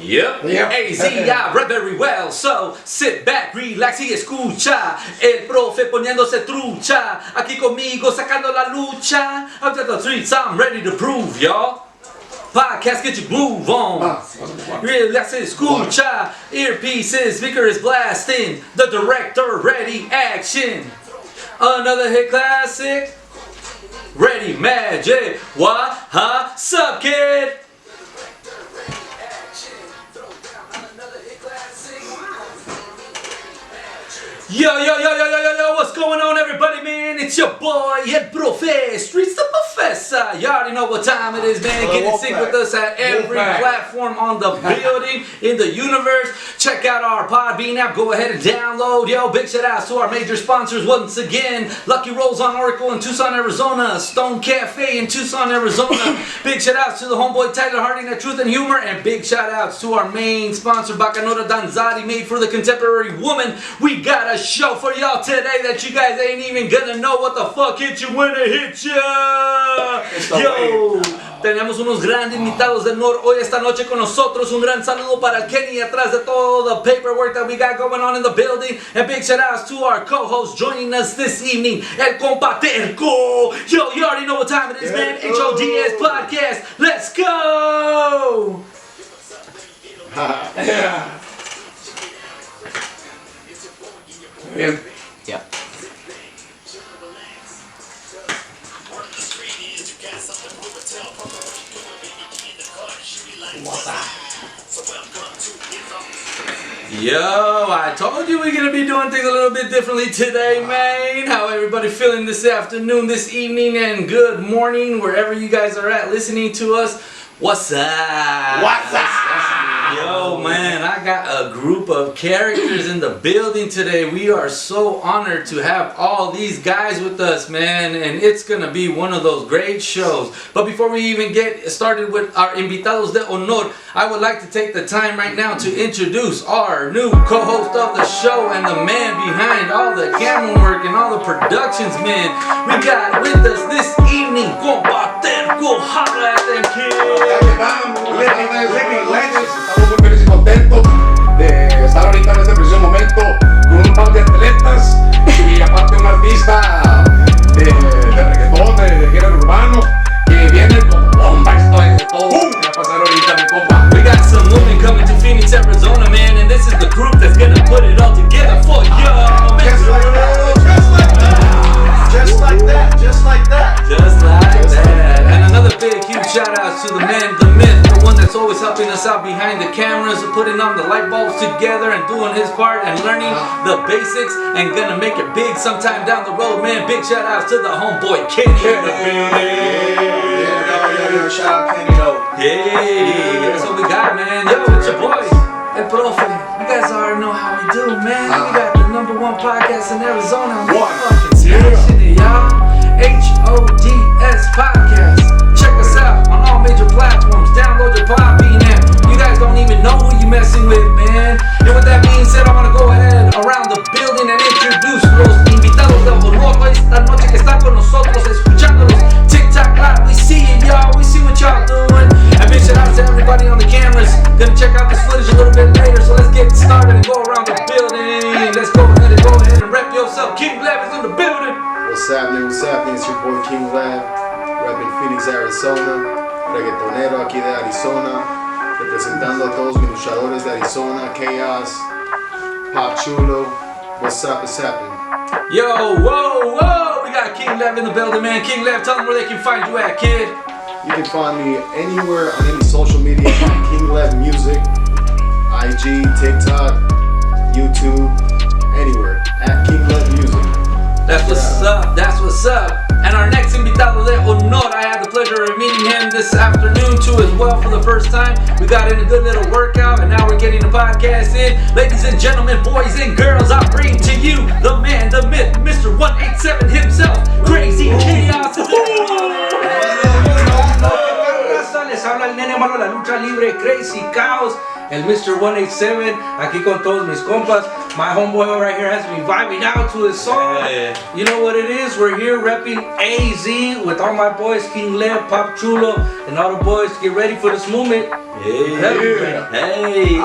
Yep. AZI read very well, so sit back, relax y escucha. El profe poniéndose trucha. Aquí conmigo sacando la lucha. I've got the streets, I'm ready to prove, y'all. Podcast, get your groove on. Relax y escucha. Earpieces, speaker is blasting. The director ready, action. Another hit classic. Ready, magic. What? Huh? Sup, kid? Yo, what's going on, everybody, man? It's your boy, El Profe, Streets the Professor. You already know what time it is, man. Get in sync with us at every platform on the building, in the universe. Check out our Podbean app. Go ahead and download. Yo, big shout outs to our major sponsors once again. Lucky Rolls on Oracle in Tucson, Arizona. Stone Cafe in Tucson, Arizona. Big shout outs to the homeboy Tyler Harding at Truth and Humor. And big shout outs to our main sponsor, Bacanora Danzati, made for the contemporary woman. We got a show for y'all today that you guys ain't even gonna know what the fuck hit you when it hit ya. Yo, tenemos unos grandes invitados de honor hoy esta noche con nosotros. Un gran saludo para Kenny atrás de todo the paperwork that we got going on in the building. And big shout outs to our co-host joining us this evening, El Compa Terco. Yo, you already know what time it is, man. HODS Podcast. Let's go. Bien. Yeah. Yo, I told you we're gonna be doing things a little bit differently today, man. How everybody feeling this afternoon, this evening, and good morning, wherever you guys are at listening to us. What's up? What's up? Yo, man, I got a group of characters in the building today. We are so honored to have all these guys with us, man, and it's gonna be one of those great shows. But before we even get started with our invitados de honor, I would like to take the time right now to introduce our new co-host of the show and the man behind all the camera work and all the productions, man. We got with us this evening, Compa Terco. Holla at them, kids. Estamos muy felices y contentos de estar ahorita en este preciso momento con un par de atletas y aparte un artista de reggaetón, de género urbano que viene con bomba. Esto es todo lo que va a pasar ahorita, mi compa. We got some women coming to Phoenix, Arizona, man, and this is the group that's gonna put it all together for y'all, man. Just like that. Just like that. Just like that. And another big, huge shout out to the man, the myth, the one that's always helping us out behind the cameras, putting on the light bulbs together and doing his part and learning the basics and gonna make it big sometime down the road, man. Big shout outs to the homeboy Kenny in the building. Shout out Kenny though. Hey, that's what we got, man. Yo, it's your boy, El Profe. You guys already know how we do, man. We got the #1 podcast in Arizona. We fucking smashing it, y'all. HODS Podcast. Check us out on all major platforms. Download your Podbean app. You guys don't even know who you're messing with, man. And with that being said, I want to go ahead around the building and introduce los invitados de honor esta noche que están con nosotros, escuchándonos TikTok live. We see you, y'all. We see what y'all doing. And big shout out to everybody on the cameras. Gonna check out this footage a little bit later. So let's get started and go around the building. Let's go ahead and rep yourself. King Lev is in the building. What's happening? It's your boy King Lev, repping Phoenix, Arizona, reggaetonero aquí de Arizona, representando a todos mis luchadores de Arizona, Chaos, Pop Chulo. What's up? What's happening? Yo, whoa, we got King Lev in the building, man. King Lev, tell them where they can find you at, kid. You can find me anywhere on any social media, King Lev Music, IG, TikTok, YouTube, anywhere, at King Lev Music. That's what's up. And our next invitado de honor, I had the pleasure of meeting him this afternoon too as well for the first time. We got in a good little workout and now we're getting the podcast in. Ladies and gentlemen, boys and girls, I bring to you the man, the myth, Mr. 187 himself, Crazy Chaos. les habla el nene malo de la lucha libre, Crazy Chaos, el Mr. 187, aquí con todos mis compas. My homeboy right here has me vibing out to his song. Yeah. You know what it is? We're here repping AZ with all my boys, King Lev, Pop Chulo, and all the boys. Get ready for this movement. Hey, Yeah. hey,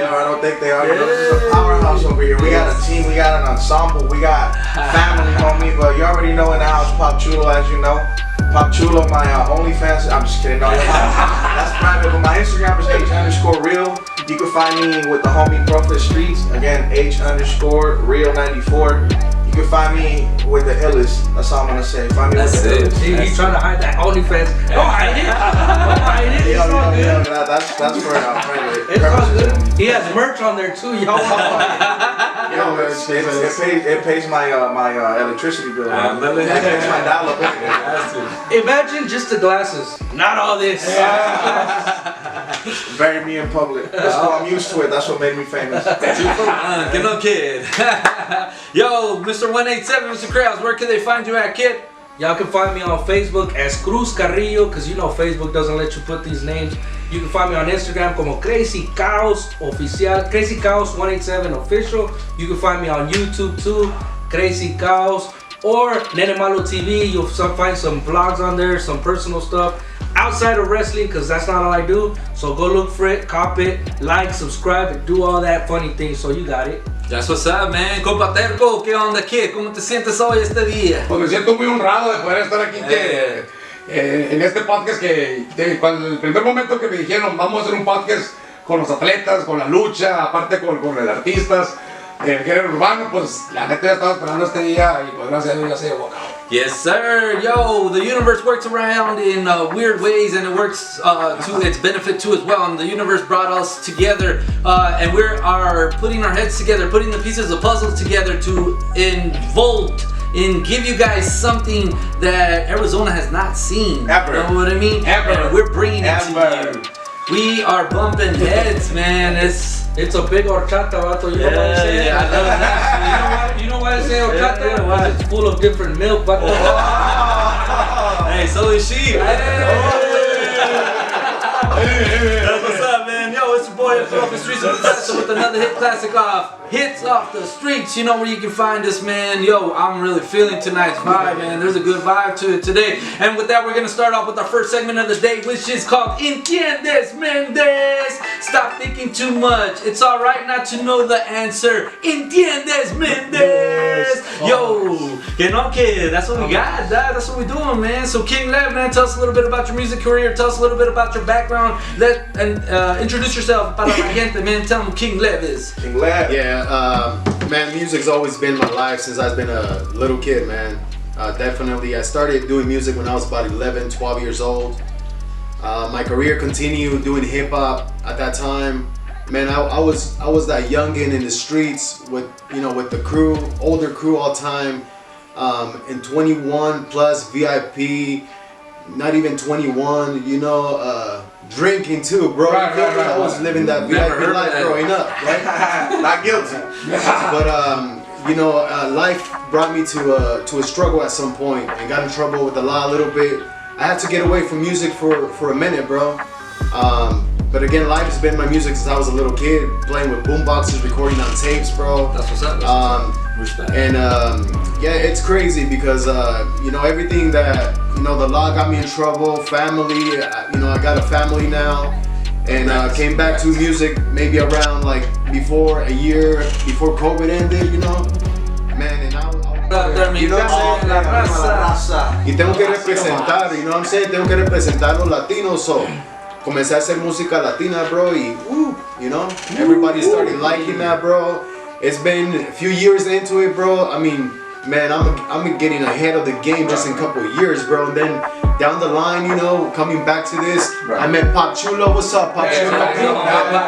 I don't think they are. You know, this is Yeah. a powerhouse over here. We got a team, we got an ensemble, we got family, homie. But you already know in the house, Pop Chulo, as you know. Pop Chulo, my OnlyFans. I'm just kidding. No, that's private. But my Instagram is H_real. You can find me with the homie Prophet Streets. Again, H_real94. You can find me with the illest. That's all I'm gonna say. Find me That's with the it. illest. He's trying to hide that OnlyFans. Don't hide it. Don't hide it. It's all good. That's for private. It's all good. He has merch on there too, y'all. Yo, it pays my electricity bill. Ándale. It pays my dollar bill. Imagine just the glasses, not all this. Bury me in public. I'm used to it. That's what made me famous. Que no, kid. Yo, Mr. 187, Mr. Krause, where can they find you at, kid? Y'all can find me on Facebook as Cruz Carrillo, because you know Facebook doesn't let you put these names. You can find me on Instagram como Crazy Chaos Oficial, Crazy Chaos 187 Official. You can find me on YouTube too, Crazy Chaos, or Nene Malo TV. You'll find some vlogs on there, some personal stuff outside of wrestling, because that's not all I do. So go look for it, cop it, like, subscribe, and do all that funny things. So you got it. That's what's up, man. Compa Terco, ¿qué onda, kid? ¿Cómo te sientes hoy este día? Pues me siento muy honrado de poder estar aquí en este podcast cuando el primer momento que me dijeron vamos a hacer un podcast con los atletas, con la lucha, aparte con los artistas, el género urbano, pues la neta ya estaba esperando este día y pues gracias a Dios ya se llevó a cabo. Yes, sir. Yo, the universe works around in weird ways, and it works to its benefit too as well. And the universe brought us together, and we are putting our heads together, putting the pieces of puzzles together to involt and give you guys something that Arizona has not seen. Ever. You know what I mean? Ever. And we're bringing it to Ever. you. We are bumping heads, man. It's a big horchata, vato. You know what I'm saying? I love that. You know why I say horchata? Yeah, why? It's full of different milk, vato. Hey, so is she. That's what's up, man. Yo, it's your boy from the streets of Bethesda with another hit classic off Hits Off the Streets. You know where you can find us, man. Yo, I'm really feeling tonight's vibe, man. There's a good vibe to it today. And with that, we're gonna start off with our first segment of the day, which is called Entiendes, Mendes. Stop thinking too much. It's alright not to know the answer. Entiendes, Mendes. Yo, que no, kid. That's what we got, dad. That's what we're doing, man. So King Lev, man, tell us a little bit about your music career. Tell us a little bit about your background. Introduce yourself para la gente, man. Tell them who King Lev is. King Lab. Yeah, man, music's always been my life since I've been a little kid, man. Definitely, I started doing music when I was about 11, 12 years old. My career continued doing hip hop at that time. Man, I was that youngin in the streets with the crew, older crew all time, in 21 plus VIP, not even 21, drinking too, bro. Right. I was living that Never heard VIP of life that. growing up, right? Not guilty. But life brought me to a struggle at some point and got in trouble with the law a little bit. I had to get away from music for a minute, bro. But again, life has been my music since I was a little kid, playing with boomboxes, recording on tapes, bro. That's what's up. Respect. And yeah, it's crazy because everything that the law got me in trouble, family. I got a family now, and came back to music maybe around like a year before COVID ended, man. And La raza. y tengo que representar, you know what I'm saying? Tengo que representar los latinos, so comencé a hacer música latina, bro, y everybody started liking that, bro. It's been a few years into it, bro. I mean, man, I'm getting ahead of the game just in a couple of years, bro. And then down the line, coming back to this, I met Pop Chulo. What's up, Pop Chulo? Pop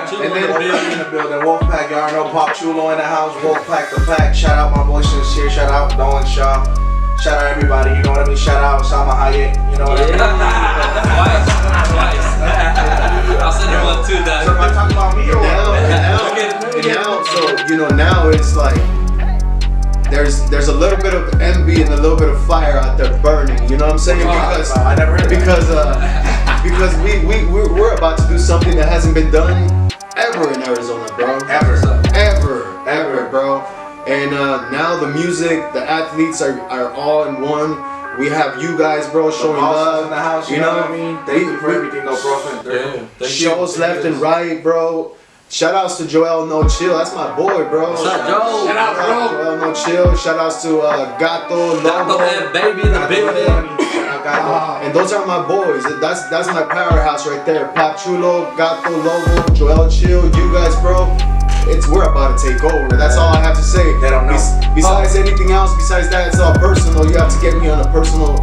Chulo. And then in the building, Wolfpack, y'all know Pop Chulo in the house, Wolfpack the pack. Shout out my boy Sincere, shout out Dolan Shaw. Shout out everybody, you know what I mean? Shout out Salma Hayek, you know what I mean? Twice. I'll send her one too, Dad. So am I talking about me or what? Now, so now it's like there's a little bit of envy and a little bit of fire out there burning. You know what I'm saying? I never heard of that. Because because we're about to do something that hasn't been done ever in Arizona, bro. Ever, bro. And now the music, the athletes are all in one. We have you guys, bro, showing love in the house, you know what I mean? Thank you for everything, no bro. Shows left and right, bro. Shout outs to Joel No Chill. That's my boy, bro. What's up, Joe? Shout out, bro. Joel No Chill. Shout outs to Gato, Gato Lobo. F, baby, in the building. And those are my boys. That's my powerhouse right there. Pop Chulo, Gato, Lobo, Joel Chill. You guys, bro. We're about to take over. That's all I have to say. They don't know. Besides anything else, besides that, it's all personal. You have to get me on a personal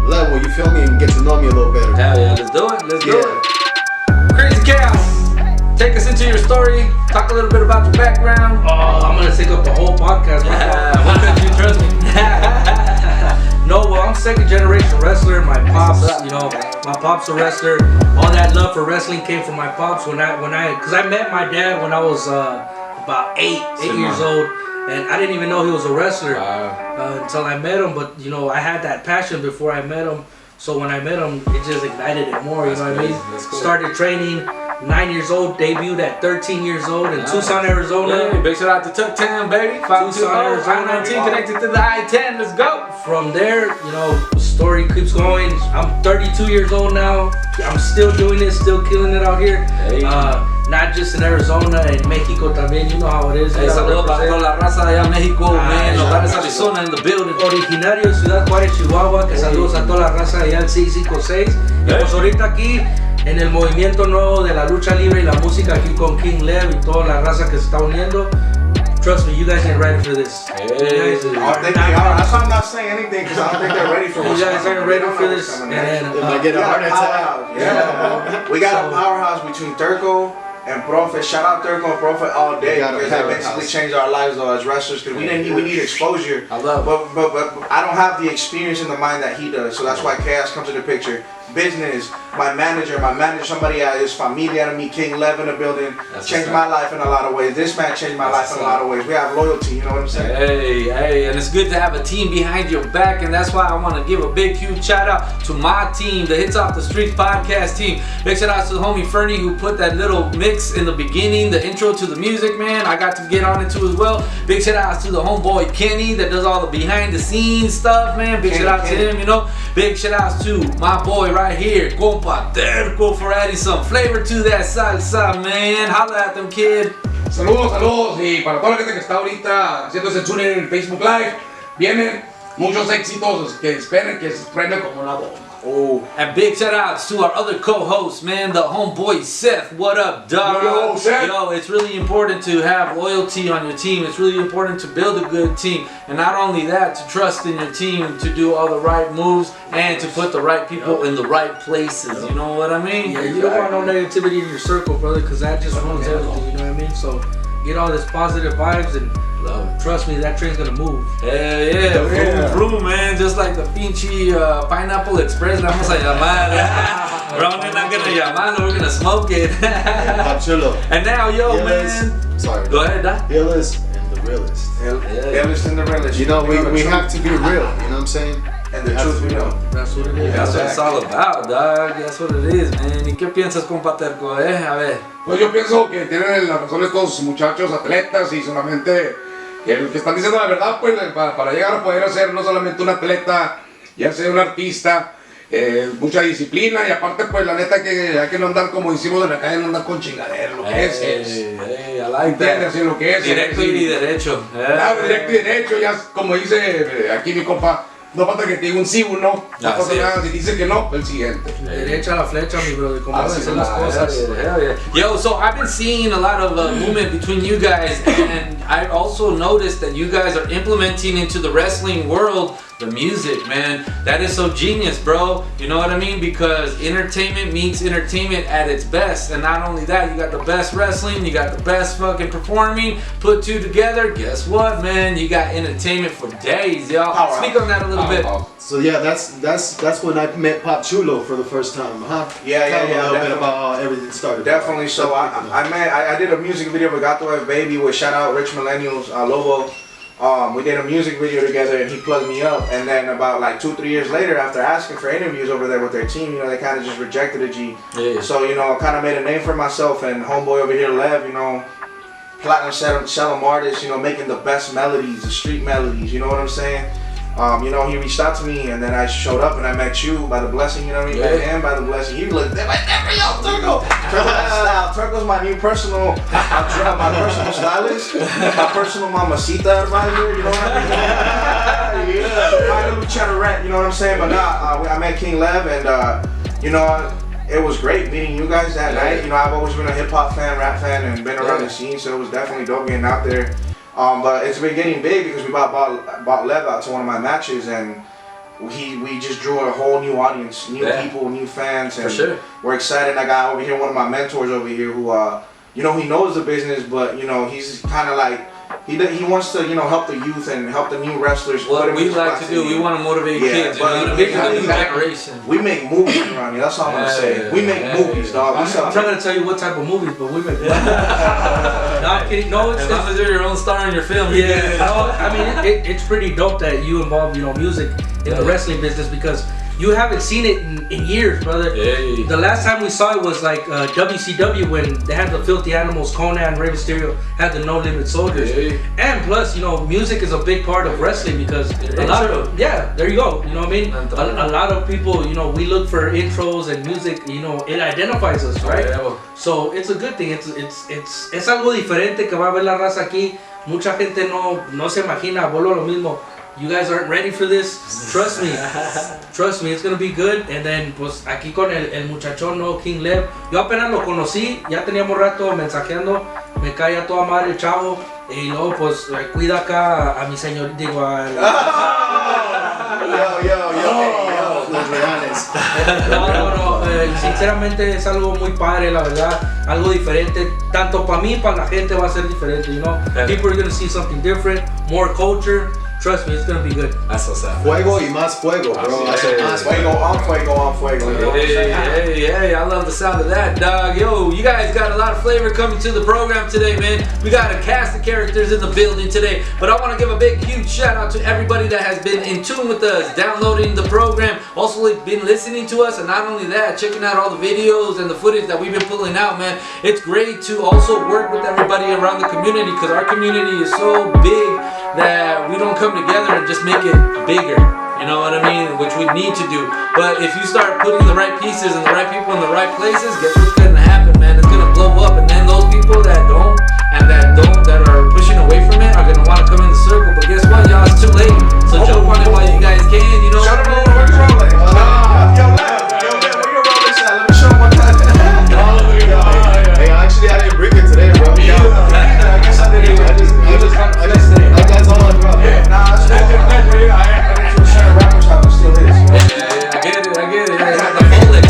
level. You feel me? And get to know me a little better. Hell yeah, let's do it. Let's do it. Crazy Chaos, take us into your story. Talk a little bit about your background. Oh, I'm gonna take up a whole podcast. What could you trust me? No, well, I'm second generation wrestler. My pops, you know, my pop's a wrestler. All that love for wrestling came from my pops cause I met my dad when I was about eight years old, and I didn't even know he was a wrestler until I met him. But you know, I had that passion before I met him. So when I met him, it just ignited it more. You know what I mean? Cool. Started training. 9 years old, debuted at 13 years old in Tucson, Arizona. Hey, big shout out to Tuck Town, baby. 520, I-19 connected to the I-10. Let's go. From there, you know, the story keeps going. I'm 32 years old now. I'm still doing this, still killing it out here. Hey. Not just in Arizona, in Mexico también. You know how it is. Hey, saludos para toda la raza de allá en México, man. Nogales, Arizona in the building. Originario de Ciudad Juárez, Chihuahua. Que saludos a toda la raza de allá en 656. Y pues ahorita aquí, en el movimiento nuevo de la lucha libre y la música aquí con King Lev y toda la raza que se está uniendo. Trust me, you guys ain't ready for this. Hey. I think they are. That's why I'm not saying anything, because I don't think they're ready for You guys aren't ready for this. And then, If I get a heart attack. Yeah, we got a powerhouse between Turco and Prophet. Shout out Turco and Prophet all day, We got a because they powerhouse. basically changed our lives though as wrestlers, because we need exposure. I love it. But I don't have the experience in the mind that he does, so that's why Chaos comes in the picture. Business, my manager, somebody at his familia to me, King Lev in the building, That's changed what's my up. life in a lot of ways. This man changed my life in a lot of ways. We have loyalty, you know what I'm saying? Hey, and it's good to have a team behind your back, and that's why I want to give a big, huge shout out to my team, the Hits Off the Streets podcast team. Big shout out to the homie Fernie who put that little mix in the beginning, the intro to the music, man. I got to get on it too as well. Big shout out to the homeboy Kenny that does all the behind the scenes stuff, man. Big shout out to him, you know. Big shout out to my boy right here, Compa Terco, for adding some flavor to that salsa, man. Holla at them, kid. Saludos, y para toda la gente que está ahorita haciendo ese tune en Facebook Live, vienen muchos éxitos que esperen que se prenda como una bomba. Oh, and big shout outs to our other co-hosts, man, the homeboy Seth. What up, dog? Yo, Seth. Yo, it's really important to have loyalty on your team. It's really important to build a good team. And not only that, to trust in your team, to do all the right moves, and to put the right people in the right places. You know what I mean? Yeah, you don't want no negativity in your circle, brother, because that just ruins everything, you know what I mean? So get all this positive vibes and trust me, that train's gonna move. Hell yeah, vroom, vroom, man. Just like the pinche Pineapple Express, le vamos a llamar. Bro, we're not gonna llamar, we're gonna smoke it. Pop Chulo. And now, yo, man. Sorry. Go ahead, Doc. Realist and the realist. Realist and the realist. You know, we have to be real, you know what I'm saying? And the truth we know. That's what it is. That's what it's all about, dog. That's what it is, man. ¿Y qué piensas, compa Terco, A ver. Pues yo pienso que tienen la razón estos muchachos atletas y solamente que están diciendo la verdad, pues para llegar a poder ser no solamente un atleta, ya sea un artista, mucha disciplina y aparte pues la neta que hay que no andar como hicimos en la calle, no andar con chingadera, lo que es. Hey, I like ¿Entiendes? that. Sí, lo que es. Directo y derecho. Claro, directo y derecho, ya como dice aquí mi compa, no falta que te diga un sí o no, no pasa Así es. nada, si dice que no, el siguiente. Derecha a la flecha, mi brother, como Así deben ser las es. cosas. Hell yeah. Yo, so I've been seeing a lot of movement between you guys, and I also noticed that you guys are implementing into the wrestling world the music, man. That is so genius, bro. You know what I mean? Because entertainment meets entertainment at its best, and not only that, you got the best wrestling, you got the best fucking performing. Put two together, guess what, man? You got entertainment for days, y'all. Powerhouse. Speak on that a little bit. So yeah, that's when I met Pop Chulo for the first time, huh? Yeah, Tell me a little bit definitely. about how everything started. Definitely. So I did a music video with Gato F Baby with shout out Rich Millennials, Lobo. We did a music video together, and he plugged me up. And then about like 2-3 years later, after asking for interviews over there with their team, they kind of just rejected the G. Yeah. So I kind of made a name for myself, and homeboy over here, Lev, platinum selling artist, making the best melodies, the street melodies. You know what I'm saying? He reached out to me, and then I showed up, and I met you by the blessing. You know what I mean? Met him by the blessing. He looked like, yo, Turco. Turco's my new personal, my personal stylist, my personal mamacita advisor. You know what I mean? Finally, we try to rent. You know what I'm saying? But I met King Lev, and it was great meeting you guys that night. I've always been a hip hop fan, rap fan, and been around the scene, so it was definitely dope getting out there. But it's been getting big because we bought Lev out to one of my matches, and we just drew a whole new audience, new people, new fans, and for sure. We're excited. I got over here one of my mentors over here who he knows the business, but he's kind of like he wants to help the youth and help the new wrestlers. What we like to do, we want to motivate kids. The new generation. We make movies around here. That's all I'm gonna say. We make movies, dog. I'm not gonna tell you what type of movies, but we make. Not kidding. No, as long as you're your own star in your film. Yeah. I mean, it's pretty dope that you involve music in the wrestling business, because you haven't seen it in years, brother. Yeah. The last time we saw it was like WCW, when they had the Filthy Animals, Conan, Rey Mysterio had the No Limit Soldiers. Yeah. And plus, music is a big part of wrestling, because there you go. You know what I mean? A lot of people, we look for intros and music, it identifies us, right? So it's a good thing. Es algo diferente que va a ver la raza aquí. Mucha gente no se imagina, vuelvo a lo mismo. You guys aren't ready for this. Trust me, it's gonna be good. And then, pues aquí con el muchachón, King Lev. Yo apenas lo conocí, ya teníamos rato mensajeando. Me cae a toda madre el chavo. Y luego, pues, cuida acá a mi señor, digo, al... Yo, los reales. No, sinceramente es algo muy padre, la verdad, algo diferente, tanto para mí, para la gente va a ser diferente, People are gonna see something different, more culture. Trust me, it's gonna be good. That's what's up. Fuego y más fuego, bro. Fuego on fuego. Hey, I love the sound of that, dog. Yo, you guys got a lot of flavor coming to the program today, man. We got a cast of characters in the building today, but I want to give a big, huge shout out to everybody that has been in tune with us, downloading the program, also been listening to us, and not only that, checking out all the videos and the footage that we've been pulling out, man. It's great to also work with everybody around the community, because our community is so big that we don't come together and just make it bigger, you know what I mean, which we need to do. But if you start putting the right pieces and the right people in the right places, guess what's gonna happen, man? It's gonna blow up, and then those people that don't that are pushing away from it are gonna want to come in the circle. But guess what, y'all, it's too late. So jump on it while you guys can, Shut up, where you rolling? Yo, Lev, where you rolling at? Let me show him one time. Hey, actually, I didn't bring it today, bro. I guess I didn't. I got all I brought, bro. Nah, it's still I didn't share rappers how it still is. I get it. Yeah, the Folex.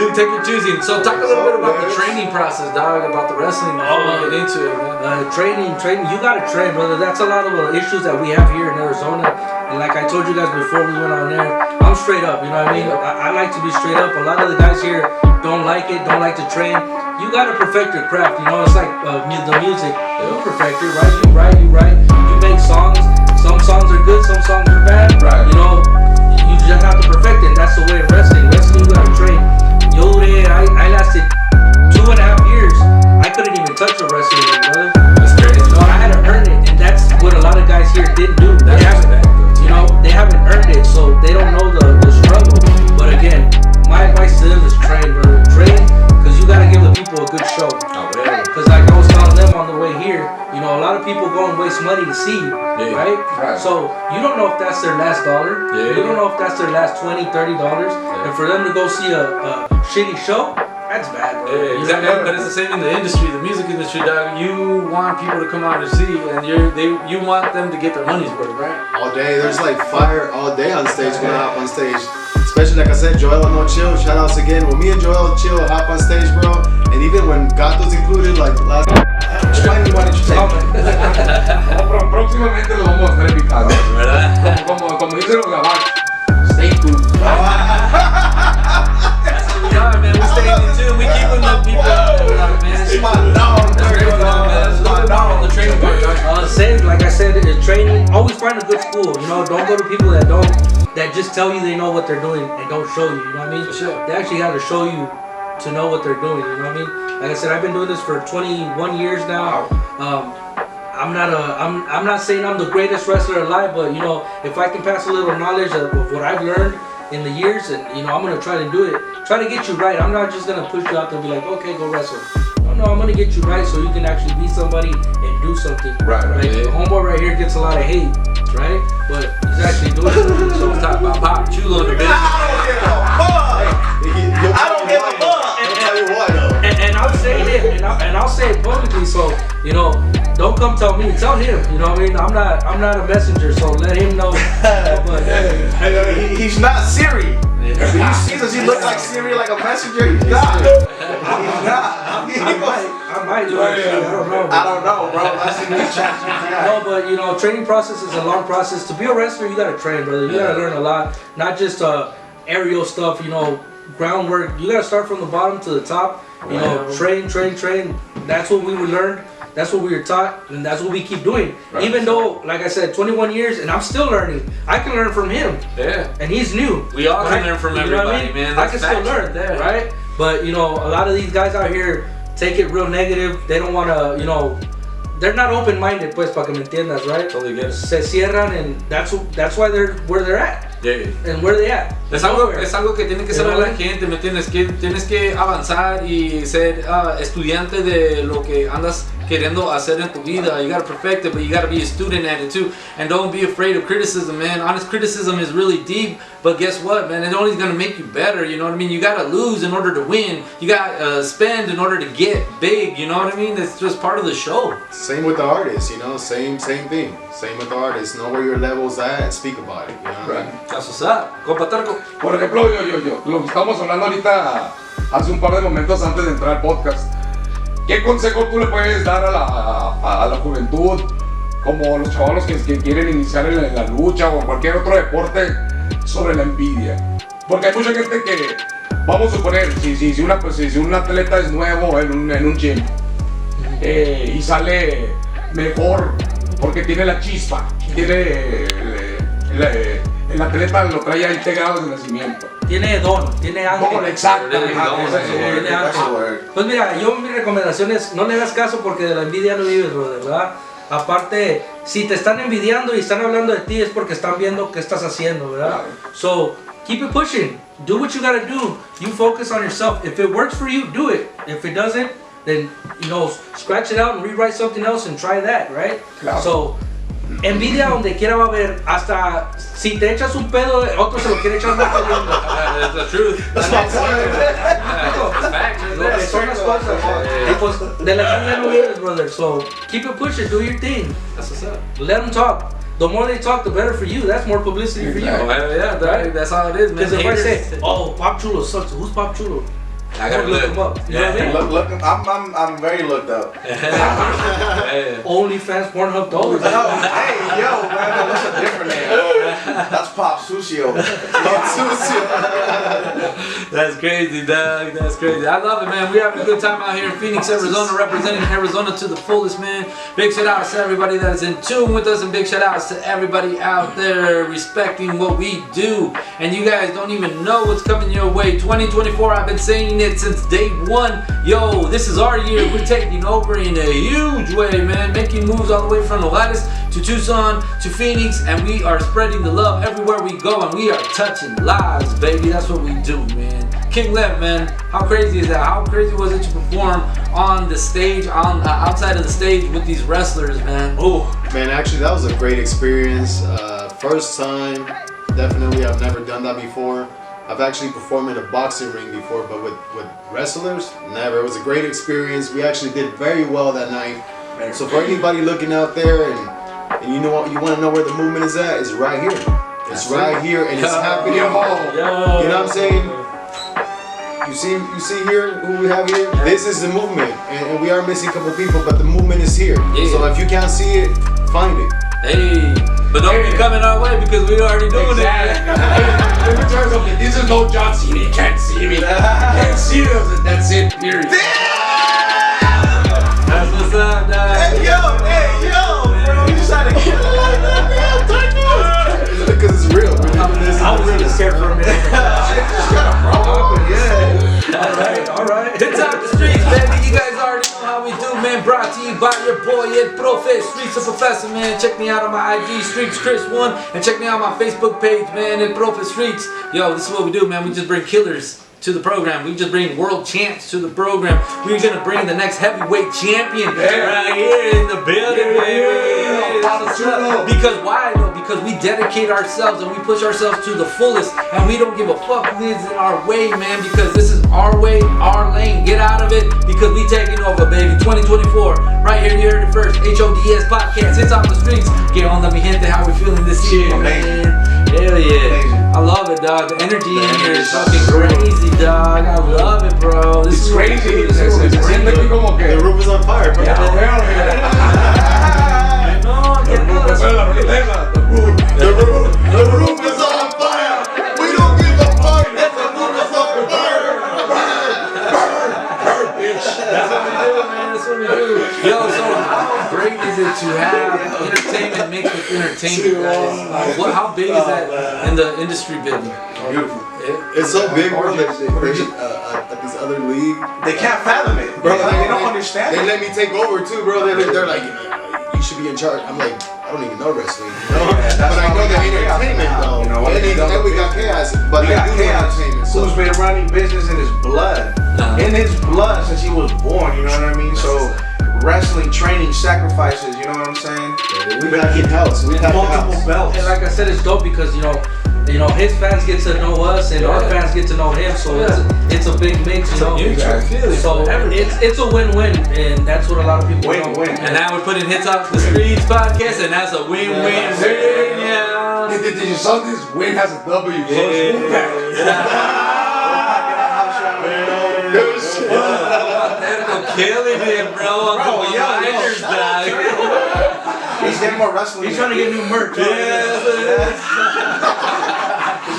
Take your choosing. So talk a little bit about the training process, dog, about the wrestling before we get into it, man. Training, you gotta train, brother. That's a lot of the issues that we have here in Arizona. And like I told you guys before we went on there, I'm straight up, you know what I mean? I like to be straight up. A lot of the guys here don't like it, don't like to train. You gotta perfect your craft, it's like the music. You perfect it, right? You write, you make songs. Some songs are good, some songs are bad. Right. You just have to perfect it. That's the way of wrestling. Wrestling, you gotta train. I lasted 2.5 years. I couldn't even touch a wrestling ring, brother. That's crazy. I had to earn it, and that's what a lot of guys here didn't do. They haven't earned it, so they don't know the struggle. But again, my advice to them is train, brother. Train, because you gotta give the people a good show. Because like I was telling them on the way here, a lot of people go and waste money to see you, right? So you don't know if that's their last dollar. You don't know if that's their last $20, $30. And for them to go see a shitty show, that's bad, bro. Yeah, exactly. But it's the same in the industry, the music industry, dog. You want people to come out and see, and you want them to get their money's worth, right? All day, there's like fire all day on stage when I hop on stage. Especially like I said, Joel no chill. Shout outs again. When me and Joel chill, hop on stage, bro. And even when Gato's included, like last. Explain why did you take it? Próximamente lo vamos a estar invitando. ¿Verdad? Como dice los gabachos, stay tuned. That's what we are, man. We stay in tune. We keep them up, people. Man, It's my dog. that's great, man. That's my dog on the training part, dog. Us. always find a good school. You know, don't go to people that just tell you they know what they're doing and don't show you. You know what I mean? Sure. They actually have to show you to know what they're doing. You know what I mean? Like I said, I've been doing this for 21 years now. I'm not saying I'm the greatest wrestler alive, but you know, if I can pass a little knowledge of what I've learned in the years, and you know, I'm gonna try to do it. Try to get you right. I'm not just gonna push you out there and be like, okay, go wrestle. No, I'm gonna get you right so you can actually be somebody and do something. Right. The homeboy right here gets a lot of hate, right? But he's actually doing something. So Let's talk about Pop Chulo in the business. I don't give a fuck. And I'll say it, and I'll say it publicly. So you know, don't come tell me, tell him. You know what I mean? I'm not a messenger, so let him know. But He's not Siri. Do you see? Does he look like Siri, like a messenger? He's not. He's not. I might do it. I don't know. Bro. That's in these chats. No, but you know, training process is a long process. To be a wrestler, you gotta train, brother. You gotta learn a lot, not just aerial stuff. You know, groundwork. You gotta start from the bottom to the top. You know, train. That's what we were learned. That's what we were taught, and that's what we keep doing. Right. Even though, like I said, 21 years, and I'm still learning. I can learn from him, Yeah. and he's new. We all can learn from You know what everybody, I mean? man. I can still learn, right? But you know, a lot of these guys out here take it real negative. They don't want to, you know, they're not open-minded, pues, para que me entiendas, right? Totally get it. Se cierran, and that's why they're where they're at. Yeah. And where they at? Es algo que tiene que saber la gente, ¿me entiendes? Que tienes que avanzar y ser estudiante de lo que andas queriendo hacer en tu vida. You gotta perfect it, but you gotta be a student at it too. And don't be afraid of criticism, man. Honest criticism is really deep, but guess what, man? It's only gonna make you better, you know what I mean? You gotta lose in order to win. You gotta spend in order to get big, you know what I mean? It's just part of the show. Same with the artists, you know, same thing. Same with the artists. Know where your level's at and speak about it, you know what I mean? That's what's up. Compa Tarco. Por ejemplo, yo, lo que estamos hablando ahorita hace un par de momentos antes de entrar al podcast. ¿Qué consejo tú le puedes dar a la juventud, como los chavalos que quieren iniciar en la lucha o en cualquier otro deporte, sobre la envidia? Porque hay mucha gente que, vamos a suponer, si un atleta es nuevo en un gym y sale mejor porque tiene la chispa, tiene el atleta lo trae ya integrado desde nacimiento. Tiene don, tiene ángel. Don, exactamente. Tiene ángel. Pues mira, mi recomendación es no le hagas caso porque de la envidia no vives, brother, ¿verdad? Aparte, si te están envidiando y están hablando de ti es porque están viendo qué estás haciendo, ¿verdad? So, keep it pushing. Do what you gotta do. You focus on yourself. If it works for you, do it. If it doesn't, then, you know, scratch it out and rewrite something else and try that, right? Claro. So, envidia donde quiera va a haber. Hasta si te echas un pedo, otro se lo quiere echar más lindo. That's the truth. That's my point. Lo que son las cosas. Y pues, de la envidia no vives, brother. So, keep it pushing. Do your thing. That's what's up. Let them talk. The more they talk, the better for you. That's more publicity for you. Oh, hell yeah, that's all it is, man. Because if I Haters. say, oh, Pop Chulo sucks. Who's Pop Chulo? I gotta look him up. You know what I mean? Look, I'm very looked up. Yeah. OnlyFans, Pornhub, dollars. Hey, yo, man, that's a different name. That's Pop Sucio. Pop Sucio. That's crazy, dog. That's crazy. I love it, man. We're having a good time out here in Phoenix, Arizona, representing Arizona to the fullest, man. Big shout outs to everybody that is in tune with us, and big shout outs to everybody out there respecting what we do. And you guys don't even know what's coming your way. 2024, I've been saying it since day one. Yo, this is our year. We're taking over in a huge way, man. Making moves all the way from Nogales to Tucson to Phoenix, and we are spreading the love everywhere we go, and we are touching lives, baby. That's what we do, man. King Lev, man, how crazy is that? How crazy was it to perform on the stage, on outside of the stage with these wrestlers, man? Oh, Man, actually, that was a great experience. First time, definitely. I've never done that before. I've actually performed in a boxing ring before, but with wrestlers, never. It was a great experience. We actually did very well that night. So for anybody looking out there and you know what, you want to know where the movement is at, it's right here. It's right here, and it's happening. You know what I'm saying? You see here who we have here? This is the movement, and we are missing a couple people, but the movement is here. Yeah. So if you can't see it, find it. hey, but don't be coming our way because we're already doing it. In terms of this is no John Cena, you can't see me. You can't see us, that's it, period. That's what's up, dog. Hey, yo, bro. You just had to kill it like that, man. by your boy Ed Profe, Streets of Professor, man. Check me out on my IG, Streets Chris1, and check me out on my Facebook page, man, Ed Profe Streets. Yo, this is what we do, man. We just bring killers to the program. We just bring world champs to the program. We're gonna bring the next heavyweight champion right here in the building, baby. Because why though? Because we dedicate ourselves and we push ourselves to the fullest, and we don't give a fuck who is in our way, man. Because this is our way, our lane. Get out of it, because we taking over, baby. 2024, right here. You heard it first. HODS podcast. Hits off the streets. Que onda, mi gente? How we feeling this year, man? Hell yeah. I love it, dog. The energy in here is fucking crazy, dog. I love it, bro. This is crazy. This is what Se we're siente bringing. aquí como que. The roof is on fire, bro. I know, The roof is on fire. We don't give a fuck. The roof is on fire. That's what we do, man. That's what we do. Yo, so how great is it to have entertainment mixed with entertainment, guys? Like, how big is that in the industry business? Beautiful. It's so big, bro. That at this other league, They can't fathom it, bro. Like, they don't understand They it. let me take over too, bro. They're like, you should be in charge. I'm like, I don't even know wrestling, you know? Yeah, that's but I why know we the got chaos entertainment, now, though. you know, And we got chaos, but We I got do know chaos. entertainment. So Who's been running business in his blood. In his blood since he was born, you know what I mean? So wrestling, training, sacrifices, you know what I'm saying? we've had in-house. We've had Multiple in-house. belts. And like I said, it's dope because you know his fans get to know us and our fans get to know him. So it's a big mix, you know. Mutual feeling. So it's a win-win, and that's what a lot of people don't. Win-win. And now we're putting Hits Off the Streets podcast, and that's a win-win-win, yeah. Did you saw this? Win has a W. Killing it, bro. Bro, yeah, Miners, dog. He's getting more wrestling. He's trying to get new merch.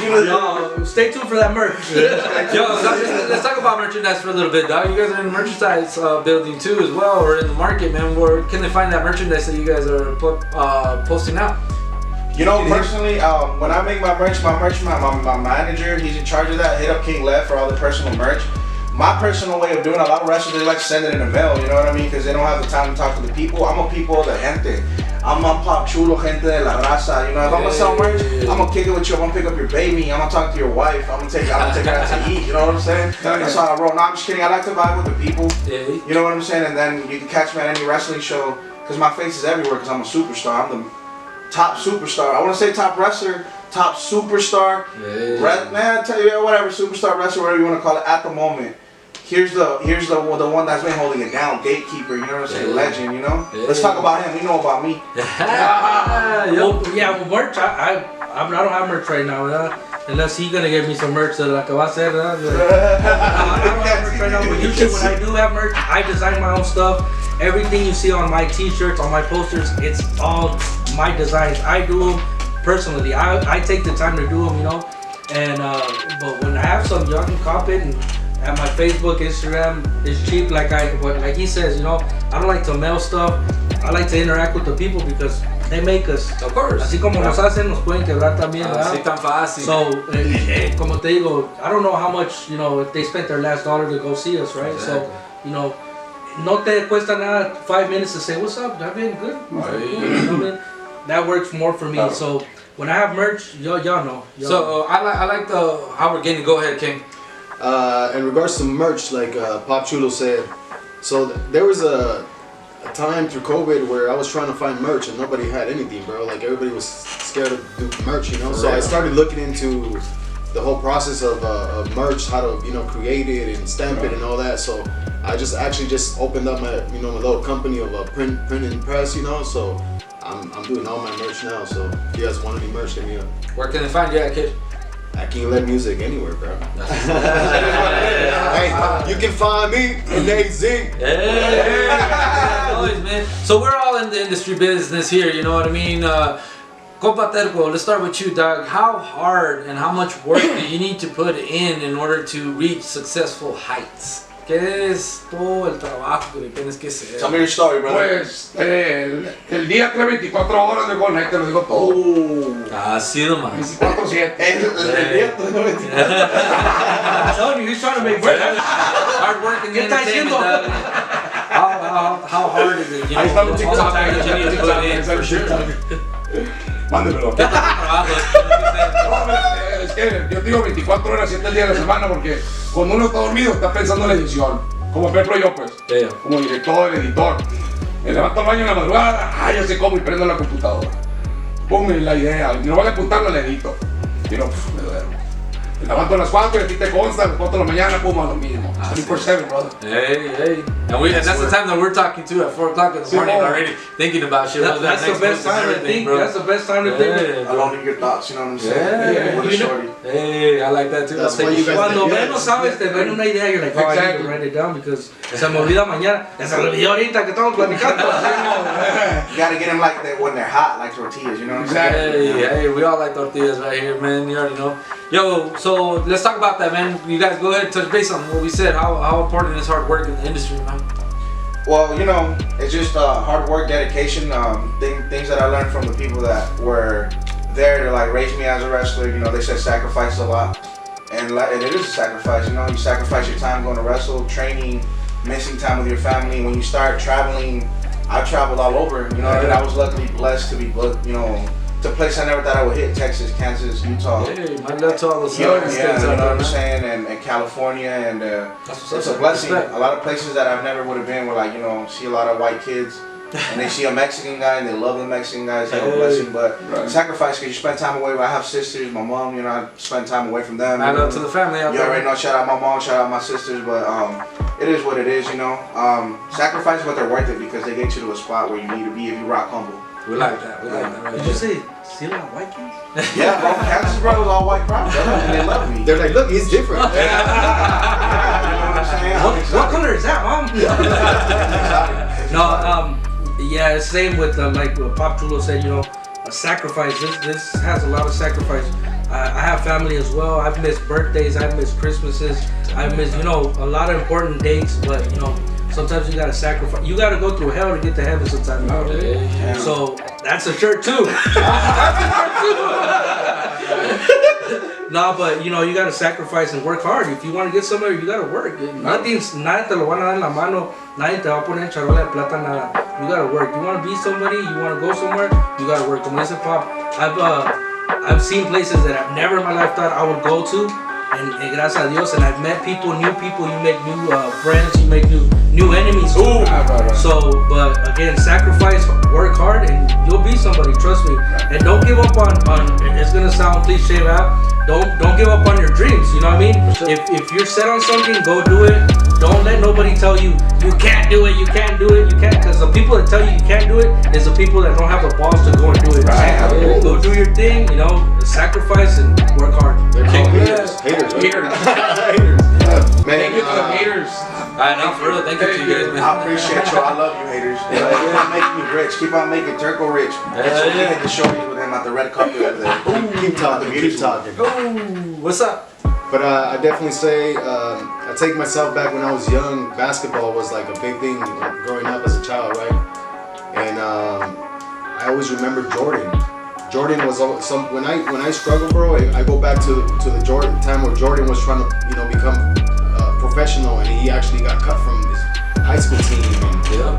Yo, stay tuned for that merch. Yo, let's talk about merchandise for a little bit, dog. You guys are in the merchandise building too, as well, or in the market, man. Where can they find that merchandise that you guys are posting out? You know, personally, when I make my merch, my manager, he's in charge of that. Hit up King Lev for all the personal merch. My personal way of doing it, a lot of wrestlers, they like to send it in the mail, you know what I mean? Because they don't have the time to talk to the people. I'm a people of the gente. I'm a pop chulo, gente de la raza. You know, if I'm gonna sell merch, I'm gonna kick it with you. I'm gonna pick up your baby. I'm gonna talk to your wife. I'm gonna take her out to eat. You know what I'm saying? That's how I roll. No, I'm just kidding. I like to vibe with the people. Yeah. You know what I'm saying? And then you can catch me at any wrestling show because my face is everywhere because I'm a superstar. I'm the top superstar. I want to say top wrestler, top superstar. Man, I tell you, whatever, superstar wrestler, whatever you want to call it at the moment. Here's the one that's been holding it down, gatekeeper. You know what I'm saying? Legend. You know. Let's talk about him. You know about me. Well, merch. I don't have merch right now, unless he's gonna give me some merch that I can hacer. I don't have merch right now, but usually when I do have merch, I design my own stuff. Everything you see on my T-shirts, on my posters, it's all my designs. I do them personally. I take the time to do them, you know. And but when I have some, y'all can cop it and. At my Facebook, Instagram, it's cheap. Like he says, you know, I don't like to mail stuff. I like to interact with the people because they make us. Of course. Así como nos hacen, nos pueden quebrar también, ¿verdad? Así tan fácil. So, como te digo, I don't know how much, you know, if they spent their last dollar to go see us, right? Exactly. So, you know, no te cuesta nada 5 minutes to say, what's up? I've been good. You know what I mean? That works more for me. So, when I have merch, y'all know. So I like how we're getting. Go ahead, King. In regards to merch, like Pop Chulo said, so there was a time through COVID where I was trying to find merch and nobody had anything, bro. Like everybody was scared to do merch, you know. So I started looking into the whole process of merch, how to create it and stamp it and all that. So I just opened up my my little company of print and press, you know. So I'm doing all my merch now. So if you guys want any merch, hit me up. Where can they find you at, kid? I can't let music anywhere, bro. Hey, you can find me in AZ. Always, man. So we're all in the industry business here, you know what I mean? Compa Terco, let's start with you, dog. How hard and how much work do you need to put in order to reach successful heights? ¿Qué es todo el trabajo que tienes que hacer? Tell me your story, brother. Pues el día tiene 24 horas de gol, te lo digo todo. Así nomás. 24/7. I'm telling you, he's trying to make money. Hard work and ¿Qué está entertainment, diciendo? dog. how hard is it? You Ahí está know, un all the TikTok. time that you need to put in, for sure. Mándemelo. Es que yo digo 24 horas, 7 días a la semana porque cuando uno está dormido está pensando en la edición. Como por ejemplo yo pues, Yeah. como director, editor. Me levanto al baño en la madrugada, ya sé cómo y prendo la computadora. Ponme la idea, y no voy a apuntarla, la edito. Y no, me duermo. Me levanto a las 4 y a ti te consta, a las 4 de la mañana, pum, a lo mismo. 24/7, brother. Hey. And that's the time that we're talking too at 4 o'clock in the morning already, thinking about shit. What's that That's the next best move and time to everything, think. bro. That's the best time to think. Yeah. Alone in your thoughts, you know what I'm saying? Yeah. With a You know- shorty. Hey, I like that too. That's I'll why take you a guys- shot. Cuando Yeah, menos sabes, te ven una idea, you're like, oh, I need Exactly. to write it down because se me olvida mañana. Ya se me olvidó ahorita que estamos platicando. You gotta get them like that when they're hot, like tortillas, you know what I'm saying? Exactly. Hey, we all like tortillas right here, man. You already know. Yo, so let's talk about that, man. You guys go ahead and touch base on what we said. How important is hard work in the industry, man? Well, you know, it's just hard work, dedication, things that I learned from the people that were there to like raise me as a wrestler. You know, they said sacrifice a lot, and it is a sacrifice. You know, you sacrifice your time going to wrestle, training, missing time with your family. When you start traveling, I traveled all over. You know, and I was luckily blessed to be booked. You know, to places I never thought I would hit: Texas, Kansas, Utah. Hey, my love to all the Yeah, southern states you know out what I'm there, man. saying, and California, and That's it's a blessing. A lot of places that I've never would have been, where like, you know, see a lot of white kids, and they see a Mexican guy and they love the Mexican guy. It's like a blessing, but sacrifice because you spend time away. I have sisters, my mom, you know, I spend time away from them. My you know. love to the family out You already there. know, shout out my mom, shout out my sisters, but it is what it is, you know. Sacrifice, but they're worth it because they get you to a spot where you need to be if you rock humble. We like that. We like that right Did you there. say steal out white kids? Yeah, bro, Kansas brothers all white crowd, brother, and they love me. They're like, look, he's different. Yeah, you know what I'm saying? I'm What excited. color is that, mom? Excited. No, yeah, same with like what Pop Chulo said. You know, a sacrifice. This has a lot of sacrifice. I have family as well. I've missed birthdays. I've missed Christmases. I've missed, you know, a lot of important dates. But you know, sometimes you gotta sacrifice. You gotta go through hell to get to heaven. Sometimes. You know what I mean? Yeah. So that's a shirt too. No, but you know, you gotta sacrifice and work hard. If you want to get somewhere, you gotta work. Nadie te lo van a dar en la mano. Nadie te va a poner en charola de plata, nada. You gotta work. You want to be somebody, you want to go somewhere, you gotta work. Como dice Pop, I've seen places that I've never in my life thought I would go to, and gracias a Dios, and I've met people, new people. You make new friends, you make new enemies too. Right. So, but again, sacrifice, work hard, and you'll be somebody. Trust me. And don't give up on. It's gonna sound cliche, man. Don't give up on your dreams. You know what I mean? If you're set on something, go do it. Don't let nobody tell you you can't do it. You can't do it. You can't. Because the people that tell you can't do it is the people that don't have the balls to go and do it. Right. Go do your thing. You know, sacrifice and work hard. They're called Yes. haters. Haters. Haters. Haters. Man, Thank you to the haters. Alright, now for real, thank you to you guys, man. I appreciate you. I love you, haters. Keep on making me rich. Keep on making Turco rich. That's what we hit the shorties with him at the red carpet over there. keep talking, keep talking. Ooh, what's up? But I definitely say I take myself back when I was young. Basketball was like a big thing growing up as a child, right? And I always remember Jordan. Jordan was some when I struggle, bro. I go back to the Jordan time where Jordan was trying to become professional, and he actually got cut from his high school team.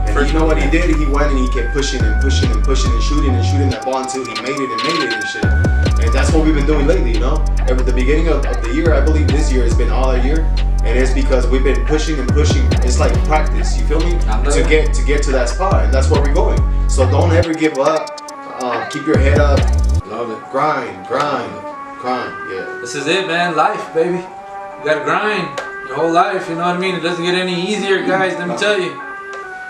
And you know what he did? He went and he kept pushing and pushing and pushing and shooting that ball until he made it and shit. And that's what we've been doing lately, you know. At the beginning of the year, I believe this year has been all year, and it's because we've been pushing and pushing. It's like practice, you feel me? To get to that spot, and that's where we're going. So don't ever give up. Keep your head up. Love it. Grind. Yeah. This is it, man. Life, baby. You gotta grind your whole life, you know what I mean? It doesn't get any easier, guys, let me tell you.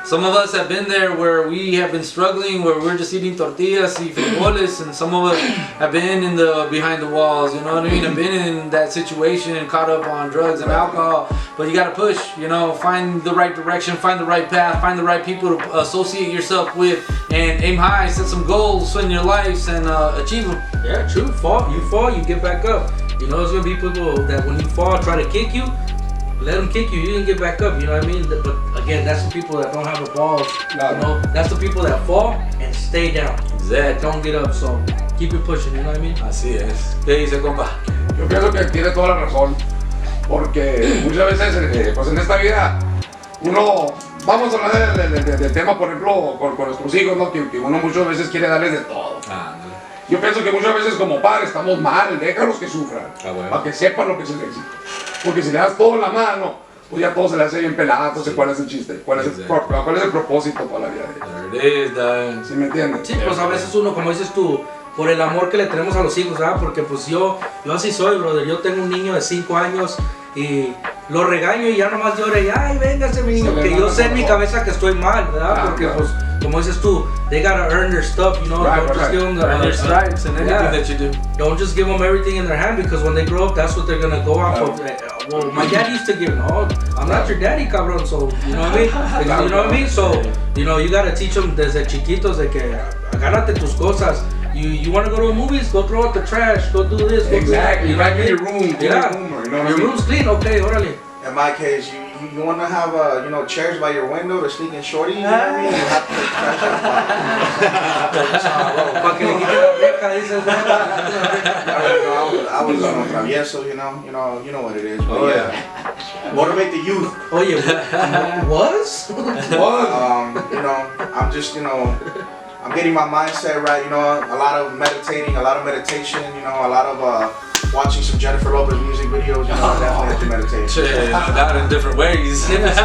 Some of us have been there where we have been struggling, where we're just eating tortillas y frijoles, and some of us have been in the behind the walls, you know what I mean? I've been in that situation and caught up on drugs and alcohol, but you gotta push, you know, find the right direction, find the right path, find the right people to associate yourself with, and aim high, set some goals in your lives, and achieve them. Yeah, true. You fall, you get back up. You know, there's gonna be people that when you fall, try to kick you. Let them kick you. You didn't get back up. You know what I mean? But again, that's the people that don't have the balls. No. You know, that's the people that fall and stay down. Exactly. Don't get up. So keep it pushing. You know what I mean? Así es. ¿Qué dice, compa? Yo pienso que tiene toda la razón, porque muchas veces, pues en esta vida, vamos a hablar del tema, por ejemplo, con nuestros hijos, ¿no? Que uno muchas veces quiere darles de todo. Yo pienso que muchas veces como padres estamos mal, déjalos que sufran, para que sepan lo que es el éxito. Porque si le das todo en la mano, pues ya todo se le hace bien pelado, entonces ¿cuál es el chiste? ¿Cuál es el propósito para la vida de ellos? ¿Sí me entiendes? Sí, pues a veces uno, como dices tú, por el amor que le tenemos a los hijos, ¿verdad? Porque pues yo así soy, brother. Yo tengo un niño de 5 años y lo regaño y ya nomás llora y ay, véngase mi niño, que yo sé en mi cabeza que estoy mal, ¿verdad? Porque pues, como dices tú, they gotta earn their stuff, you know. Don't just give them their stripes and anything that you do. Don't just give them everything in their hand, because when they grow up, that's what they're gonna go off of. Well, my dad used to give, no, I'm not your daddy, cabrón. So you know what I mean? You know what I mean? So you know, you gotta teach them desde chiquitos de que agárrate tus cosas. You want to go to the movies? Go throw out the trash. Go do this. Go Exactly. Do that. You know Your room. Yeah. Your room's clean. Okay, orale. In my case, you want to have chairs by your window to sneak in shorty. You know what I mean? You have to take trash out. Pa' que le quite la reja, dices. I was travieso, you know what it is. But yeah. Motivate the youth. Oye, was? I'm just, I'm getting my mindset right, a lot of meditation, a lot of watching some Jennifer Lopez music videos, definitely have to meditate. Shit, not in different ways. Snip and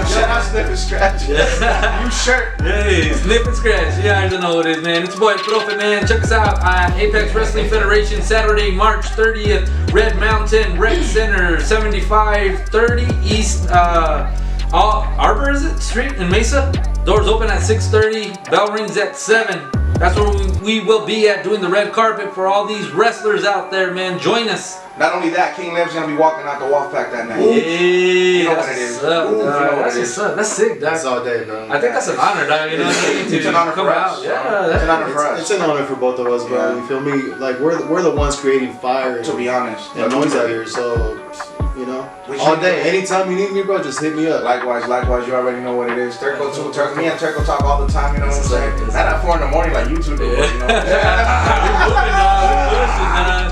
Shout out Snip and Scratch. New shirt. Hey, Snip and Scratch. You already know what it is, man. It's your boy Profe, man. Check us out on Apex Wrestling Federation, Saturday, March 30th, Red Mountain Rec Center, 7530 East Arbor, is it? Street in Mesa. Doors open at 6:30. Bell rings at 7. That's where we will be at, doing the red carpet for all these wrestlers out there, man. Join us. Not only that, King Liv's gonna be walking out the Wolfpack that night. Hey, you know what it is. That's sick, dog. That's all day, bro. I think that's an honor, dog. You know what I mean? It's an honor come for out. us. Yeah, it's an honor for us. It's an honor for both of us, bro. Yeah. You feel me? Like we're the ones creating fire. To be honest. And noise out here, so all day. Anytime you need me, bro, just hit me up. Likewise, you already know what it is. Turco too. Me and Turco talk all the time, you know what I'm saying? Not at 4 in the morning like you two do, Yeah.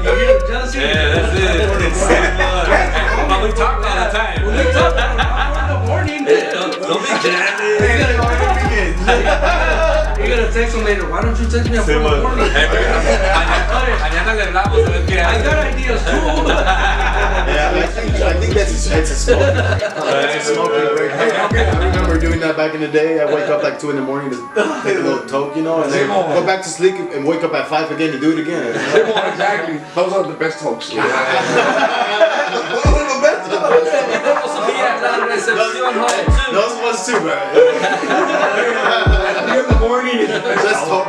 but, That's it. But we talk all the time. We talk in the morning. Don't be jealous. You're gonna text him later. Why don't you text me at 4 in the morning? Mañana le hablamos a ver qué I hay. got ideas too. Yeah, I think it's a smoking. It's a smoking break. I remember doing that back in the day. I wake up like 2 in the morning to take a little toke, and then go back to sleep and wake up at 5 again to do it again. Exactly. Those are the best folks. Vamos a be at La Recepción Hall 2. Those ones too, man. In the morning is the best. Let's talk.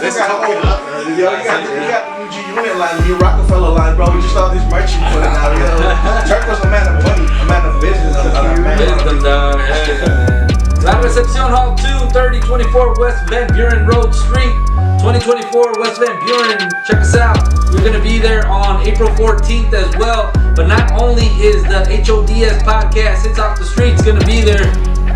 Let's talk it up. Yo, you got the UG unit line, the Rockefeller line, bro. We just saw this merch you putting out, Turco's a man of money, a man of business, Wisdom, dog. La Recepción Hall 2, 3024 West Van Buren Road Street, 2024 West Van Buren. Check us out. We're going to be there on April 14th as well. But not only is the HODS podcast, Hits Off the Streets, going to be there,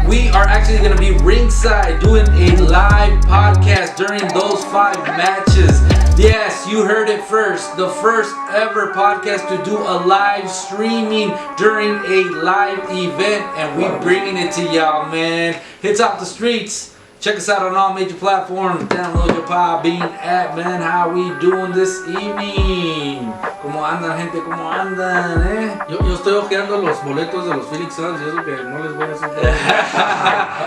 we are actually going to be ringside doing a live podcast during those 5 matches. Yes, you heard it first. The first ever podcast to do a live streaming during a live event. And we bringing it to y'all, man. Hits Off the Streets. Check us out on all major platforms. Download your Podbean app, man. How we doing this evening? ¿Cómo andan, gente? ¿Cómo andan, Yo estoy ojeando los boletos de los Phoenix Suns y eso que no les voy a decir.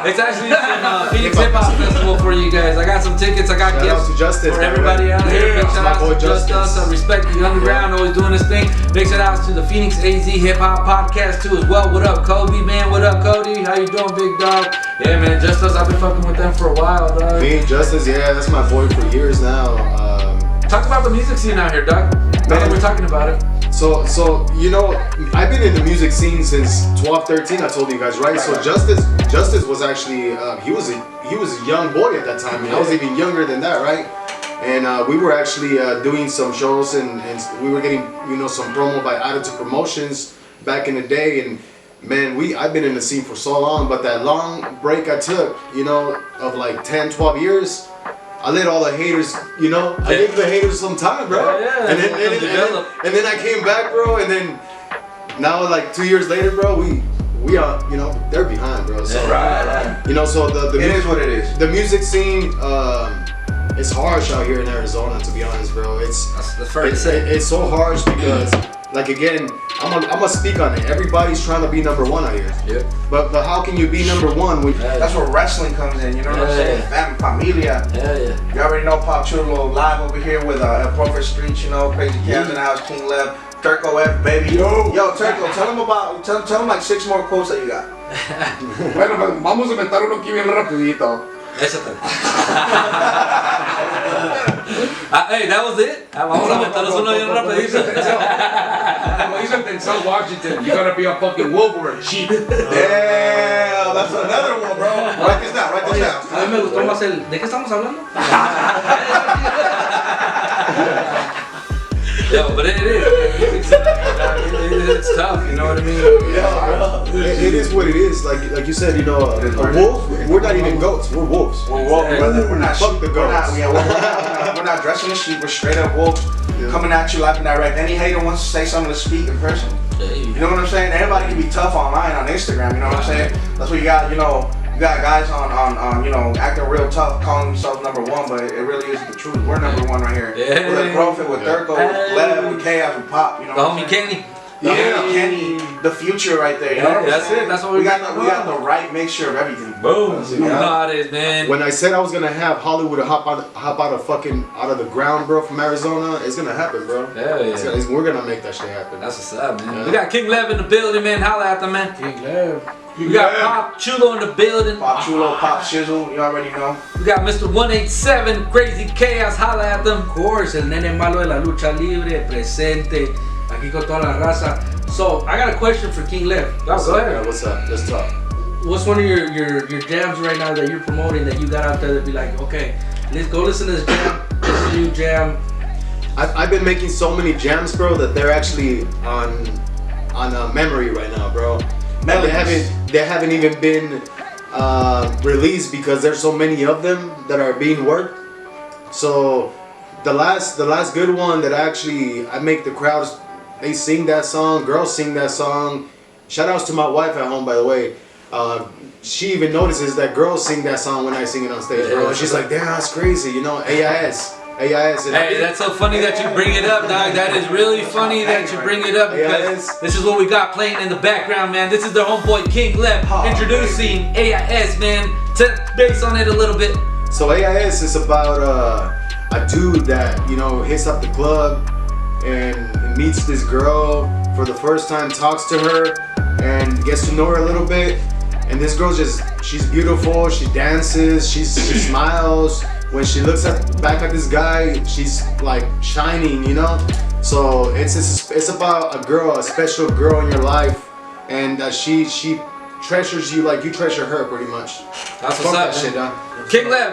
It's actually some Phoenix Hip Hop Festival for you guys. I got some tickets. I got Shout out gifts to Justice, for man. everybody out here. Big Yeah, shout my out boy to Just Justice. Us. I respect the underground, always doing this thing. Big shout outs to the Phoenix AZ Hip Hop Podcast too as well. What up, Kobe, man? What up, Cody? How you doing, big dog? Yeah, man. Just Us. I've been fucking with them for a while, dog. Me, Justice, yeah, that's my boy for years now. Talk about the music scene out here, dog. Now that we're talking about it. So I've been in the music scene since 12, 13. I told you guys, right? So Justice was actually he was a young boy at that time, and I was even younger than that, right? And we were actually doing some shows, and we were getting some promo by Attitude Promotions back in the day, and man, I've been in the scene for so long, but that long break I took, of like 10, 12 years, I let all the haters, I gave the haters some time, bro. Yeah, and then I came back, bro, and then now like 2 years later, bro, we are, you know, they're behind, bro. So Right. you know, so the It is what it is. the music scene, it's harsh out here in Arizona, to be honest, bro. That's the first thing. It's so harsh because, like, again, I'm gonna speak on it. Everybody's trying to be number one out here. Yep. But how can you be number one when That's where wrestling comes in, you know what I'm saying? Yeah. Familia. Hell yeah. You already know Pop Chulo live over here with Prophet Streets, you know, Crazy Cavs in the house, King Lev, Turco F, baby. Yo, Turco, tell him like 6 more quotes that you got. Bueno, pues vamos a inventar uno aquí bien rapidito. Échate. Hey, that was it. Vamos a meternos uno bien rapidito. Como dicen Denzel Washington, you gotta be a fucking wolf or a sheep. Damn, that's another one, bro. Write this down, write this down. A mí me gustó más el. ¿De qué estamos hablando? Yeah, but it is. It's tough, you know what I mean? Yeah, bro. it is what it is. Like you said, you know, a wolf. We're not even goats. We're wolves. We're wolves, brother. We're not Fuck sheep. the We're not, goats. yeah, we're not dressing as sheep. We're straight up wolves. Yeah. Coming at you live and direct. Any hater wants to say something to speak in person. You know what I'm saying? Everybody can be tough online on Instagram, you know what I'm saying? That's what you got, you know, you got guys on you know, acting real tough, calling themselves number one, but it really isn't the truth. We're number one right here. Yeah. With Prophet, with Turco, with Lev, with Chaos, with Pop, you know The what homie I'm saying? Kenny. Yeah, Kenny, the future right there. You know Yeah, what I'm that's saying? it. That's what we got. We got the right mixture of everything. Boom. You know how it is, man. When I said I was gonna have Hollywood hop out of the ground, bro, from Arizona, it's gonna happen, bro. Hell yeah. We're gonna make that shit happen. That's what's up, man. Yeah. We got King Lev in the building, man. Holla at them, man. King Lev. We got Pop Chulo in the building. Pop Chulo, Pop Shizzle, you already know. We got Mr. 187, Crazy Chaos. Holla at them. Of course, el nene malo de la lucha libre, presente, aquí con toda la raza. So, I got a question for King Lev. Go ahead. Yeah, what's up? Let's talk. What's one of your jams right now that you're promoting that you got out there that be like, okay, let's go listen to this jam, this is a new jam. I've been making so many jams, bro, that they're actually on memory right now, bro. And they haven't even been released because there's so many of them that are being worked. So the last good one that I make the crowds, they sing that song, girls sing that song. Shout outs to my wife at home, by the way. She even notices that girls sing that song when I sing it on stage, bro. And she's like, damn, that's crazy, you know, AIS. And Hey, that's so funny that you bring it up, dog. That is really funny that you bring it up because AIS. this is what we got playing in the background, man. This is their homeboy King Lev introducing AIS, man. Base on it a little bit. So AIS is about a dude that, you know, hits up the club and meets this girl for the first time, talks to her and gets to know her a little bit. And this girl she's beautiful, she dances, she smiles. When she looks back at this guy, she's like shining, you know? So it's about a girl, a special girl in your life, and she treasures you like you treasure her, pretty much. That's Fuck what's up, that shit, man. huh? King Lev.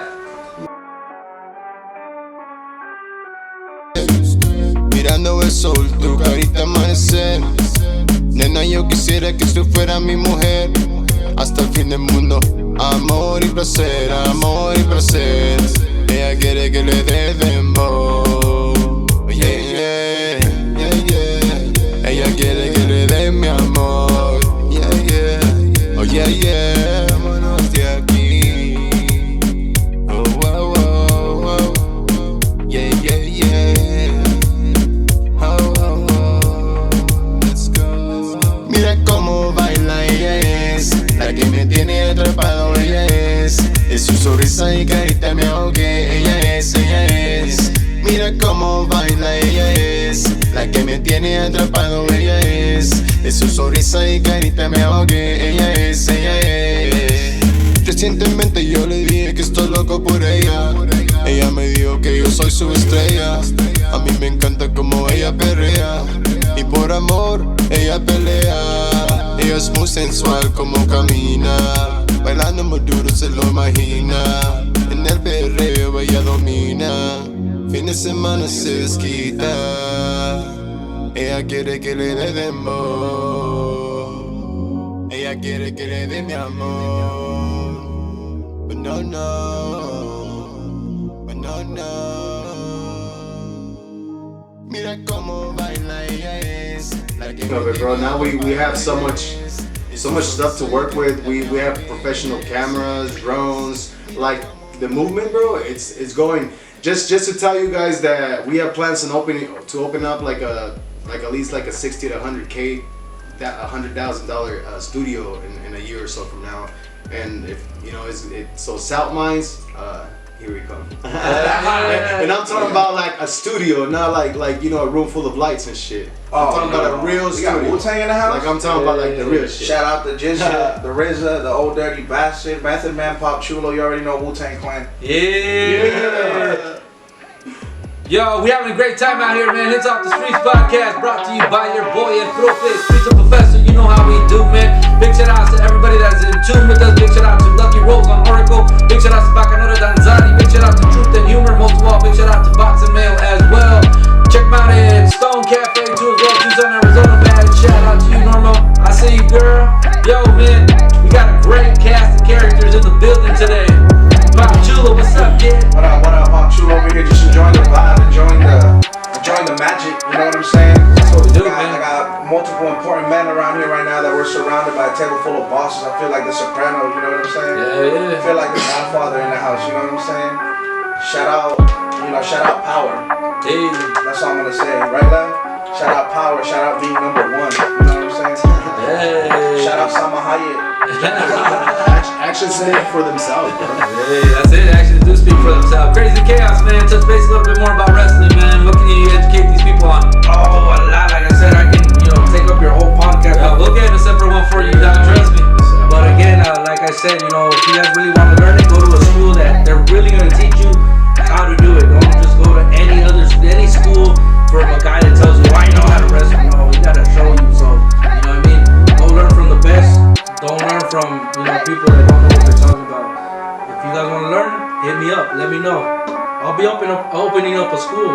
Mirando el sol, tu carita amanecer. Nena, yo quisiera que tú fueras mi mujer hasta el fin del mundo. Amor y placer, amor y placer. Ella quiere que le dé dembow. Yeah, yeah, yeah, yeah. Ella quiere que le dé mi amor. Yeah, yeah, oh yeah, yeah. Vámonos de aquí. Oh, wow, wow, wow. Yeah, yeah, yeah. Oh, oh, oh. Let's go. Mira cómo baila, ella es la que me tiene atrapado, ella es. Es su sonrisa y carita me ahogué, ella es, ella es. Mira cómo baila, ella es la que me tiene atrapado, ella es. Es su sonrisa y carita me ahogué, ella es, ella es. Recientemente yo le dije que estoy loco por ella. Ella me dijo que yo soy su estrella. A mí me encanta como ella perrea y por amor ella pelea. Ella es muy sensual como camina, bailando muy duro se lo imagina. En el perreo ella domina, fin de semana se desquita. Ella quiere que le dé dembow. Ella quiere que le dé mi amor. But no, no, but no, no. Mira cómo baila, ella es la Of it, bro. Now we have so much stuff to work with. We have professional cameras, drones, like the movement, bro. It's going. Just to tell you guys that we have plans to open up like at least like a 60 to 100K, $100,000 studio in a year or so from now. And if you know, so South Mines, here we come. And I'm talking about like a studio, not like you know, a room full of lights and shit. I'm talking about a real studio. We got Wu-Tang in the house? Like I'm talking about like the real shit. Shout out to Jizza, the RZA, the Old Dirty Bastard, Method Man, Pop Chulo. You already know Wu-Tang Clan. Yeah. Yo, we having a great time out here, man. It's Off the Streets podcast, brought to you by your boy El Profe, Streets of Professor. You know how we do, man. Big shout outs to everybody that's in tune with us. Big shout out to Lucky Rose on Oracle. Big shout out to Bacanora Danzani. Big shout out to Truth and Humor. Most of all, big shout out to Box and Mail as well. Check them out at Stone Cafe too as well. Tucson, Arizona, man. Shout out to you, Normo. I see you, girl. Yo, man, we got a great cast of characters in the building today. Pop Chulo, what's up, kid? What up, Pop Chulo over here? Just enjoying the vibe, enjoying the magic. You know what I'm saying? That's what we do, man. I got multiple important men around here right now that we're surrounded by a table full of bosses. I feel like the Sopranos. You know what I'm saying? Yeah. I feel like the Godfather in the house. You know what I'm saying? Shout out Power. Hey. That's all I'm gonna say, right, Lev? Shout out Power. Shout out being number one. You know what I'm saying? Hey. Shout out Sama Hayek. Actions speak for themselves, bro. Hey, that's it. Actions do speak for themselves. Crazy Chaos, man. Touch base a little bit more about wrestling, man. What can you educate these people on? Oh, a lot. Like I said, I can, take up your whole podcast. We'll get a separate one for you, Don. Trust me. But again, like I said, if you guys really want to learn it, go to a school that they're really going to teach you how to do it. Don't just go to any school from a guy that tells you, I know how to wrestle. No, we got to show you. So, you know what I mean? Go learn from the best. Don't learn from, people that don't know what they're talking about. If you guys want to learn, hit me up. Let me know. I'll be opening up a school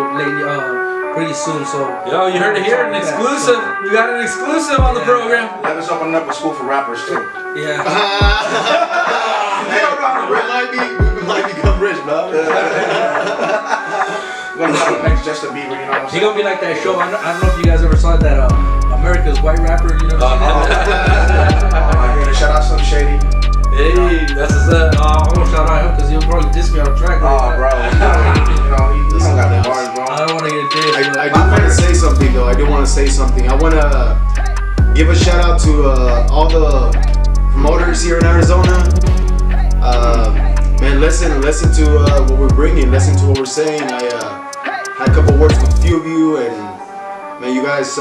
pretty soon. So Yo, you heard it here, an exclusive. We got an exclusive on the program. Let us open up a school for rappers too. Yeah. We might become rich, bro. We're gonna have next Justin Bieber. You know what I'm He saying? gonna be like that show. I don't know if you guys ever saw that America's White Rapper. You know what I'm saying? Shout out Slim Shady. Hey, that's what's up. I won't shout out him because he'll probably diss me on the track. Oh, bro. He don't got the bars, bro. I don't want to get dissed. I do want to say something though. I want to give a shout out to all the promoters here in Arizona. Man, listen to what we're bringing. Listen to what we're saying. I had a couple words with a few of you, and man, you guys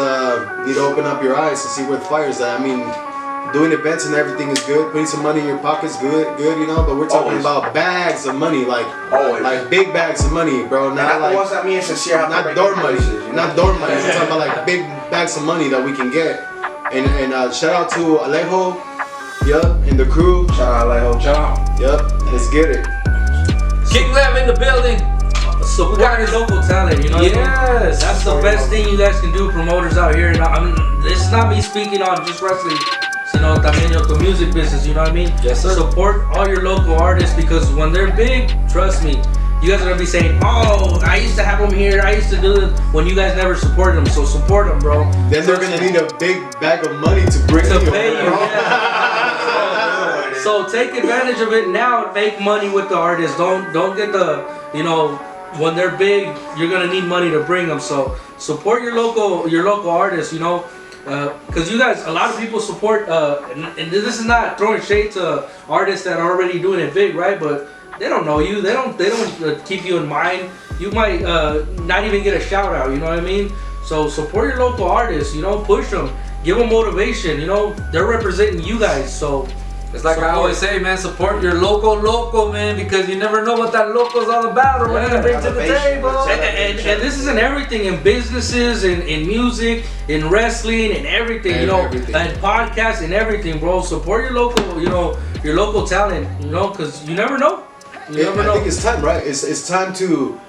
need to open up your eyes to see where the fire's at. I mean, doing events and everything is good. Putting some money in your pockets, good, but we're talking about bags of money, like big bags of money, bro. Not the ones that me and Sincere have not dorm money, not dorm money. We're talking about like big bags of money that we can get. And shout out to Alejo, and the crew. Shout out Alejo. Shout out. Let's get it. King Lev in the building. Support your local talent, Yes. That's the best thing you guys can do, promoters out here. This is not me speaking on just wrestling, también the music business, you know what I mean? Yes, sir. Support all your local artists because when they're big, trust me, you guys are gonna be saying, oh, I used to have them here, I used to do this, when you guys never supported them, so support them, bro. Then they're gonna need a big bag of money to bring To you, pay you, bro. So take advantage of it now and make money with the artists. Don't get the, when they're big, you're gonna need money to bring them. So support your local artists, because you guys, a lot of people support, and this is not throwing shade to artists that are already doing it big, right? But they don't know you. They don't keep you in mind. You might not even get a shout out. You know what I mean? So support your local artists. Push them, give them motivation. They're representing you guys. So. It's like I always say, man, support your local, man, because you never know what that loco's all about or what you bring to the table. And this is in everything, in businesses, in music, in wrestling, in everything, everything. And podcasts and everything, bro. Support your local, your local talent, because you never know. You never know. I think it's time, right? It's time to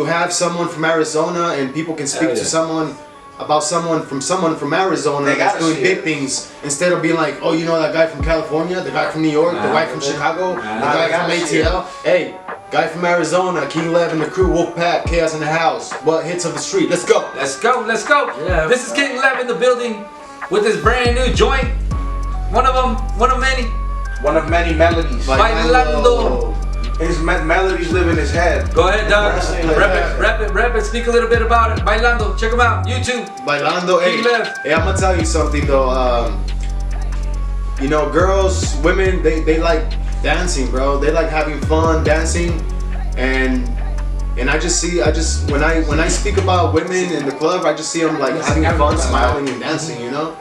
have someone from Arizona, and people can speak to someone about someone from Arizona that's doing big things, instead of being like, oh, that guy from California, the guy from New York, the guy from Chicago, the guy from ATL. Hey, Guy from Arizona, King Lev and the crew, Wolfpack, Chaos in the house. What hits of the street? Let's go. Let's go, let's go. Yeah. This is King Lev in the building with his brand new joint. One of them, one of many. One of many melodies. Bailando. His melodies live in his head. Go ahead, Doug. Wrestling. Rap it. Speak a little bit about it. Bailando. Check him out. YouTube. Bailando. Hey, King Lev. hey, I'm gonna tell you something though. You know, girls, women, they like dancing, bro. They like having fun dancing, and I just when I speak about women in the club, I just see them like having fun, smiling and dancing. You know,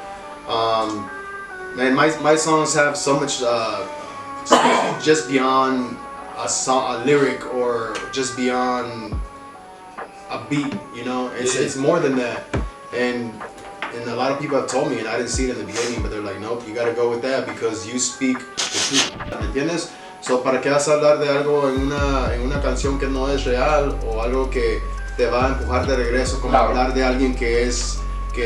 man, my songs have so much just beyond a lyric or just beyond a beat. You know, it's more than that, and a lot of people have told me, and I didn't see it in the beginning, but they're like, nope, you gotta go with that because you speak the truth. ¿Me entiendes? So, ¿para qué vas a hablar de algo en una canción que no es real o algo que te va a empujar de regreso como hablar de alguien que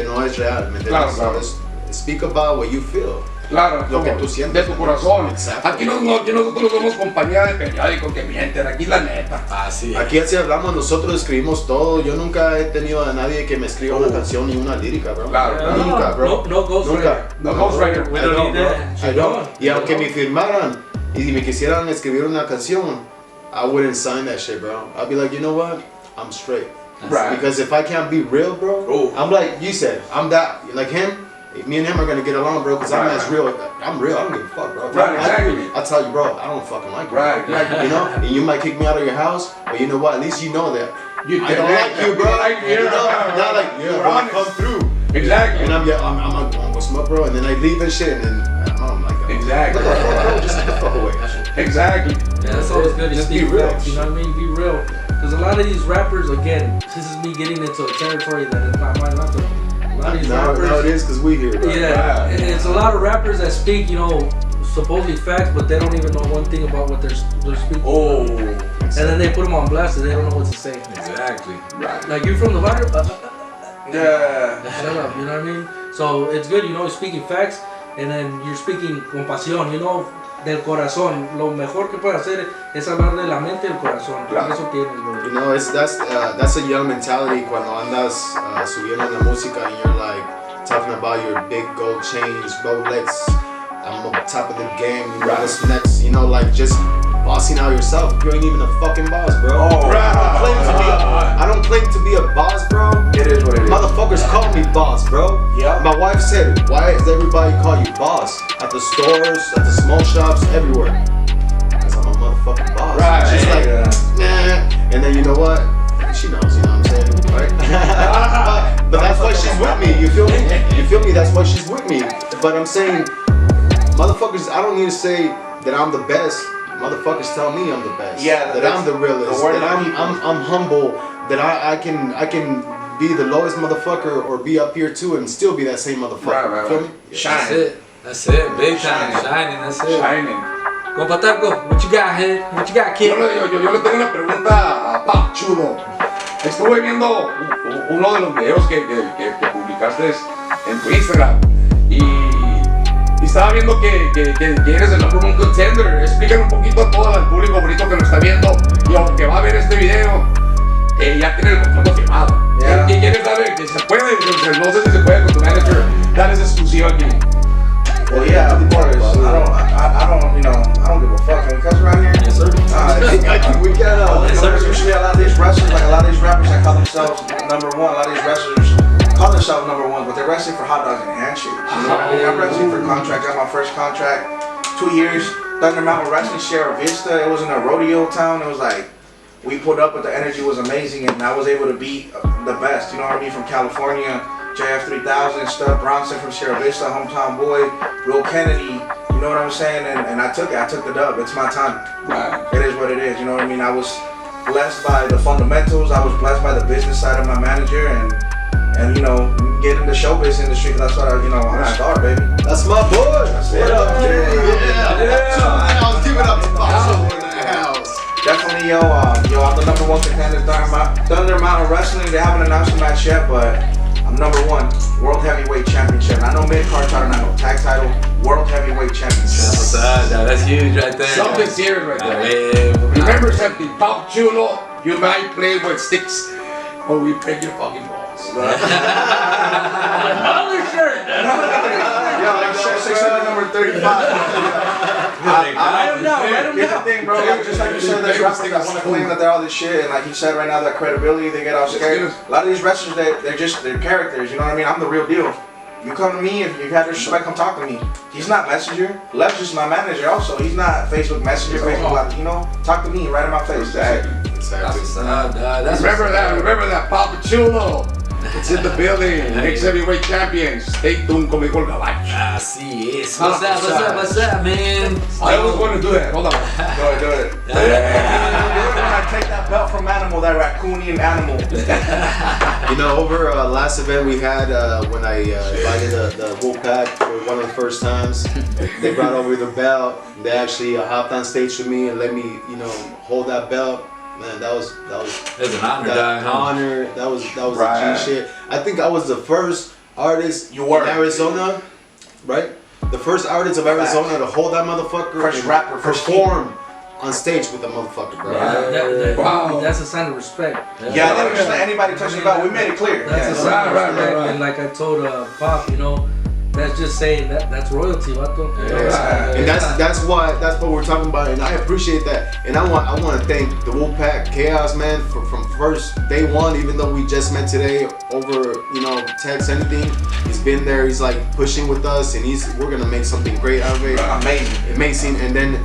no es real? ¿Me entiendes? Claro. So, speak about what you feel. Claro, Lo que como tú sientes. de tu corazón. Exacto. Aquí nosotros somos compañía de periódicos que mienten, aquí la neta. Así es. Aquí así hablamos, nosotros escribimos todo. Yo nunca he tenido a nadie que me escriba una canción ni una lírica, bro. Claro. Nunca, bro. No ghostwriter. No ghostwriter. We I don't don't, need bro. that. I don't. Y aunque me firmaran y me quisieran escribir una canción, I wouldn't sign that shit, bro. I'd be like, you know what? I'm straight. Right. Because if I can't be real, bro, Oh. I'm like you said, I'm that, like him. Me and him are gonna get along, bro, because I'm Right. as real. I'm real. I don't give a fuck, bro. Right, exactly. I'll tell you, bro, I don't fucking like you. Right, right. You know, and you might kick me out of your house, but you know what? At least you know that. I don't Yeah, like you, bro. like you, You know, yeah, not like, you're yeah, bro, honest. come through. Exactly. And I'm like, what's up, bro? And then I leave and shit, and then I'm like, Exactly. Look, bro, just get the fuck away. Exactly. Yeah, that's always good. Just You be speak real. facts, you know what I mean? Be real. Because a lot of these rappers, again, this is me getting into a territory that is not mine. Not to, a lot of these No, rappers. it is because we here, bro. Yeah, Right. and it's a lot of rappers that speak, you know, supposedly facts, but they don't even know one thing about what they're speaking. Oh. And then they put them on blast and they don't know what to say. Exactly. Right. Like, you from the barrio? Yeah. Shut up, you know what I mean? So it's good, you know, speaking facts, and then you're speaking con pasión, you know, del corazón. Lo mejor que puedes hacer es hablar de la mente y el corazón. Claro. Eso tienes, bro. You know, that's a young mentality cuando andas subiendo la música and you're like talking about your big gold chains, Rolex, I'm on top of the game, you know, this next, you know, like just bossing out yourself. You ain't even a fucking boss, bro. Oh, I don't claim to be a boss, bro. It is what it is. Motherfuckers call me boss, bro. Yeah. My wife said, why does everybody call you boss? At the stores, at the small shops, everywhere. Because I'm a motherfucking boss. Right. She's like, Yeah. nah. And then you know what? She knows, you know what I'm saying? Right? but that's why she's with me. You feel me? You feel me? That's why she's with me. But I'm saying, motherfuckers, I don't need to say that I'm the best. Motherfuckers tell me I'm the best. Yeah, that I'm the realest. the word That of people. I'm humble. That I can be the lowest motherfucker or be up here too and still be that same motherfucker. Right. Feel me? That's Shine. it. That's it. Big time. Shining. That's it. Shining. Compa Taco, what you got, head? What you got, kid? Yo le tengo una pregunta a Pap Chulo. Estuve viendo uno de los videos que publicaste en tu Instagram y estaba viendo que eres el number one contender. Explícale un poquito a todo el público bonito que lo está viendo y aunque va a ver este video, ya tiene el contrato firmado. Yeah. ¿Qué quieres saber? Que se puede, no sé si se puede con tu manager, darles exclusiva aquí. Well, yeah, of course. I don't give a fuck. Can we cuss around here? Yes, sir. We got Yes, sir. Usually a lot of these wrestlers, like a lot of these rappers that call themselves number one, a lot of these wrestlers call themselves number one, but they're wrestling for hot dogs and handshakes. You know what I mean? I'm wrestling for contract. Got my first contract, 2 years. Thunder Mountain Wrestling, Sierra Vista. It was in a rodeo town. It was like, we put up, but the energy was amazing, and I was able to beat the best. You know what I mean? From California, JF3000, Stud Bronson from Sierra Vista, hometown boy, Will Kennedy. You know what I'm saying? And I took it. I took the dub. It's my time. Right. It is what it is. You know what I mean? I was blessed by the fundamentals. I was blessed by the business side of my manager, and you know, get in the showbiz industry. 'Cause that's what I'm a star, baby. That's my boy. What up, Jay? Yeah. I was giving up to Pacho in the house. Definitely, yo, I'm the number one contender. Thunder Mountain Wrestling. They haven't announced the match yet, but I'm number one. World Heavyweight Championship. I know mid-card title, I know tag title. World Heavyweight Championship. That's huge right there. Something serious right there. Yeah, remember something, Pop Chulo, you might play with sticks, or we break your fucking balls. Other shirt. Yo, like shirt 600 number 35. Let him know. Here's the thing, bro. Like, just like you said, there's rappers that want to claim that they're all this shit, and like you said right now, that credibility, they get all scared. A lot of these wrestlers, they're characters. You know what I mean? I'm the real deal. You come to me, if you have respect, come talk to me. He's not Messenger. Left's just my manager also. He's not Facebook Messenger, Facebook, you know? Talk to me right in my face. Exactly. Remember that, Papa Chulo. It's in the building. Next heavyweight champion. Stay tuned con mi Gabacho. Así es. What's up, man? I always want to do that. Hold on. Do it. When I take that belt from Animal, that raccoonian animal. You know, over last event we had when I invited the Wolfpack for one of the first times, they brought over the belt. They actually hopped on stage with me and let me, you know, hold that belt. Man, that was It was an honor, an honor. That was Right. the G shit. I think I was the first artist in Arizona, right? The first artist of Arizona to hold that motherfucker First and rapper, first perform on stage with the motherfucker, bro. Wow. That's a sign of respect. Yeah, I never just let anybody touch the belt. We made it clear. That's a Yeah. sign of Right. respect. And like I told Pop, you know, that's just saying that's royalty, vato. And that's what we're talking about, and I appreciate that. And I want to thank the Wolfpack Chaos, man, from first day one. Even though we just met today over, you know, text, anything, he's been there. He's like pushing with us, and we're gonna make something great out of it. Amazing. And then,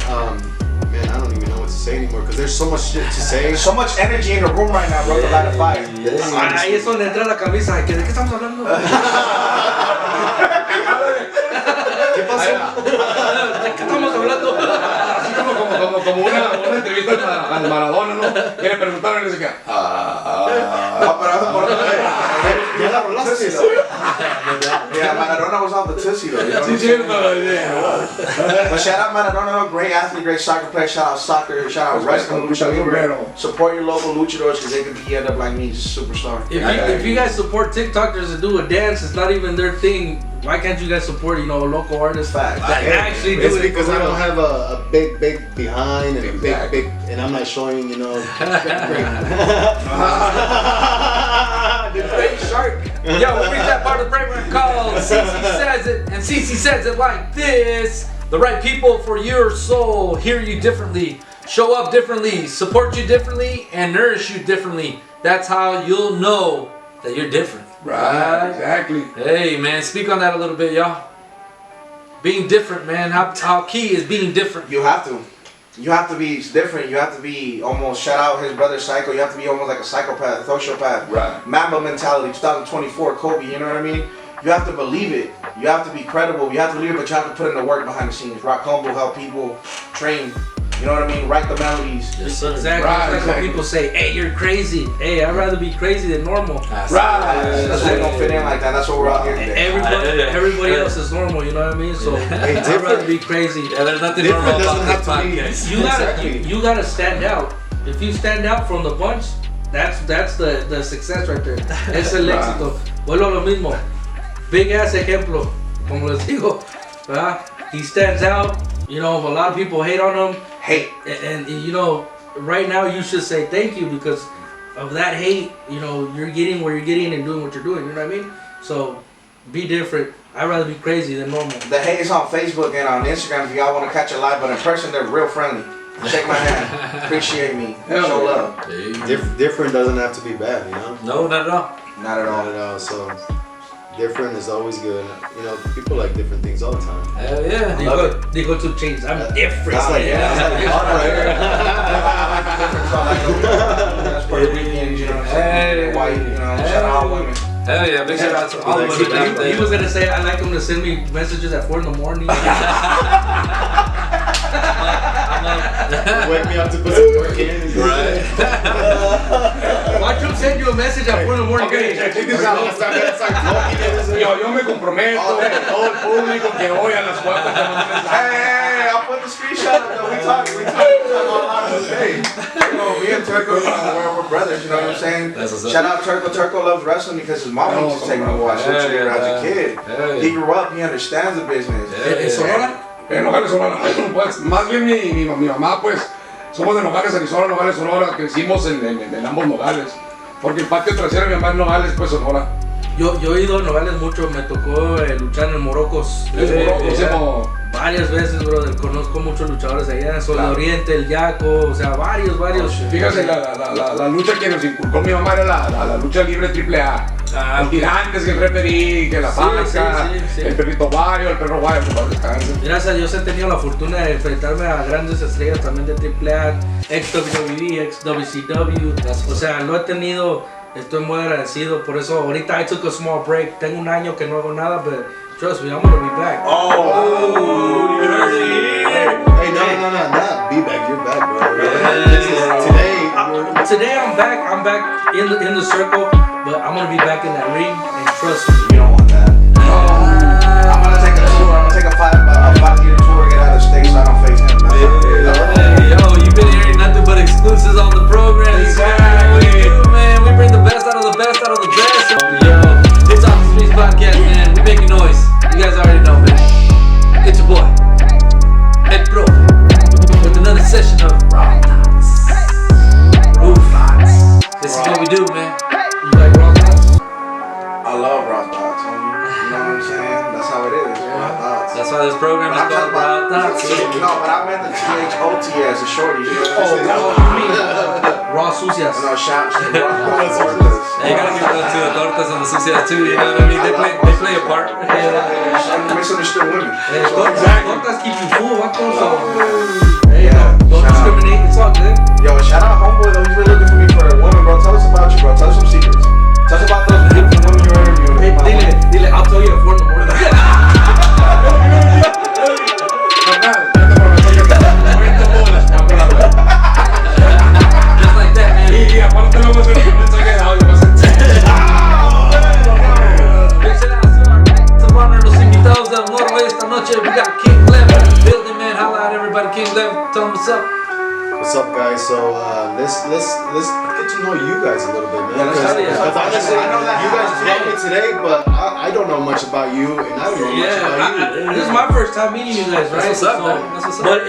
man, I don't even know what to say anymore because there's so much shit to say. There's so much energy in the room right now, bro. To light a fire. Ahí es donde entra la camisa. ¿De qué estamos hablando? ¿Qué pasó? ¿De qué estamos hablando? Así como una entrevista al Maradona, ¿no? Que le preguntaron y le decía, Yeah, Maradona was on the Tootsie though. You know what sí, I'm saying? cierto, yeah. But shout out Maradona, great athlete, great soccer player. Shout out soccer, shout out wrestling, lucha libre. Support your local luchadors because they could end up like me, just a superstar. If you guys support TikTokers that do a dance, it's not even their thing. Why can't you guys support, you know, a local artist Fact. that actually do It's it? because for I real? don't have a big behind and a Exactly. big, and I'm not showing, you know. Great shark. Yo, we reached that part of the program called CC Says It, and CC says it like this. The right people for your soul hear you differently, show up differently, support you differently, and nourish you differently. That's how you'll know that you're different. Right, exactly. Hey, man, speak on that a little bit, y'all. Being different, man. How key is being different? You have to. You have to be different. You have to be almost, shout out his brother Psycho. You have to be almost like a psychopath, a sociopath. Right. Mamba mentality, 2024, Kobe, you know what I mean? You have to believe it. You have to be credible. You have to believe it, but you have to put in the work behind the scenes. Rock humble, help people, train. You know what I mean? Write the melodies. Yes, sir. Exactly. Right, It's like exactly. when people say, "Hey, you're crazy." Hey, I'd rather be crazy than normal. Right. That's why we don't fit in like that. That's what we're out here today. Everybody else is normal. You know what I mean? So I'd rather be crazy. Yeah, there's nothing Different normal doesn't about this have to be- podcast. You gotta stand out. If you stand out from the bunch, that's the success right there. Es el éxito. Vuelvo a lo mismo. Big ass ejemplo, como les digo, ¿verdad? He stands out. You know, a lot of people hate on him. Hate. And you know, right now you should say thank you because of that hate. You know, you're getting where you're getting and doing what you're doing. You know what I mean? So be different. I'd rather be crazy than normal. The hate is on Facebook and on Instagram if y'all want to catch a live, but in person they're real friendly. Shake my hand. Appreciate me. Show love. Different doesn't have to be bad, you know. No, not at all. Not at Not all. at all. So different is always good. You know, people like different things all the time. Hell yeah. They go to change. I'm different. That's like, yeah, that's like hard right here. That's Puerto Rican, you know what I'm saying? White, you know, shout out all women. Hell yeah. Big shout out to all of us out He there. was gonna say I like him to send me messages at 4 in the morning. Wake me up to put some work in. Right. Watch him send you a message at 4 in the morning. Okay, check this out. Yo me comprometo, todo el público que hoy a las 4 te mando un mensaje. Hey, I'll put the screenshot up though. We talk online today. You know, me and Turco, we're brothers, you know what I'm saying? That's what's up. Shout out Turco. Turco loves wrestling because his mom used to take him to watch Hell Lucha Libre yeah. as a kid. Hell yeah. He grew up, he understands the business. Yeah. ¿En Sonora? En Nogales, Sonora. Pues más bien mi mamá pues somos de Nogales, Arizona, Nogales, Sonora, crecimos en ambos Nogales. Porque el patio trasero de mi mamá es Nogales, pues Sonora. Yo he ido a Nogales mucho, me tocó luchar en el Morocos. Varias veces, brother, conozco muchos luchadores allá, Sol de Oriente, el Yaco, o sea, varios. Fíjate, la lucha que nos inculcó mi mamá era la lucha libre AAA. Los tirantes, que el referí, que la faca, el perrito Wario, el perro Wario, que para descanse. Gracias a Dios he tenido la fortuna de enfrentarme a grandes estrellas también de AAA, ex WWE, ex WCW, o sea, lo he tenido, estoy muy agradecido, por eso ahorita I took a small break, tengo un año que no hago nada, but trust me, I'm gonna be back. Oh, you heard it here. Hey, no, not be back. You're back, bro. Today I'm back in the circle, but I'm gonna be back in that ring, and trust me. You don't want that. I'm gonna take a tour. I'm gonna take a 5-year tour, get out of state so I don't face him. Hey, yo, you've been hearing nothing but exclusives on the program. Exactly. We do, man. We bring the best out of the best out of the best. Yo, it's Off the Streets podcast, man. We making noise. You guys already know, man. It's your boy, Ed Bro, with another session of Raw Thoughts. Roof Thoughts. This is what we do, man. You like Raw Thoughts? I love raw thoughts, homie. You know what I'm saying? That's how it is. Raw thoughts. That's why this program is called Raw Thoughts. No, but I meant the THOTS, the shorty. You know what I'm saying? Raw Sucias. No, shout raw thoughts. Yeah, you gotta give it to the tortas and the sucias too, you know what I mean? They play a part. Misunderstood women. Tortas keep you full, what goes on? Hey, don't discriminate, it's all good. Yo, shout out homeboy though. He's been looking for me for a woman, bro. Tell us about you, bro. Tell us some secrets. Tell us about those beautiful women you're interviewing. Dile, I'll tell you at 4 in the morning. Just like that, man. Y aparte luego hacer un mensaje de audio más Big shout out to our guests of honor, los invitados del Norway esta noche. We got King Lev in the building, man. Holla out everybody. King Lev, tell them what's up. What's up, guys? So let's get to know you guys a little bit, man. Yeah, let's Because tell you. honestly, I know that you guys happens. brought me today, but I don't know much about you, and I don't know much about you. This is my first time meeting you guys, right? That's what's up, man. That's what's up. But